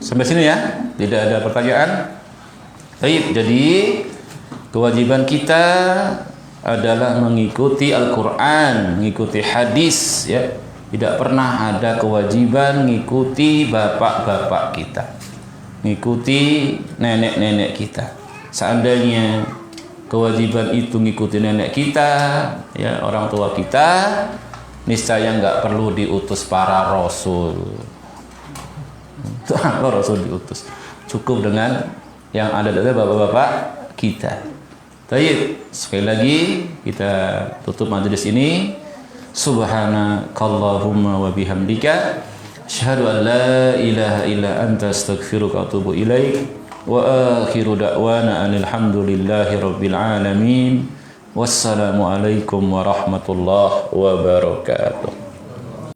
Sampai sini ya, tidak ada pertanyaan. Baik, jadi kewajiban kita adalah mengikuti Al-Quran, mengikuti hadis, ya. Tidak pernah ada kewajiban mengikuti bapak-bapak kita, mengikuti nenek-nenek kita. Seandainya kewajiban itu mengikuti nenek kita, ya, orang tua kita, niscaya nggak perlu diutus para rasul. Kalau rasul diutus, cukup dengan yang ada dari bapak-bapak kita. Baik, sekali lagi kita tutup majelis ini. Subhanakallahumma wa bihamdika asyhadu an la ilaha illa anta astaghfiruka wa atubu ilaik. Wa akhiru da'wana alhamdulillahi rabbil alamin. Wassalamu alaikum warahmatullahi wabarakatuh.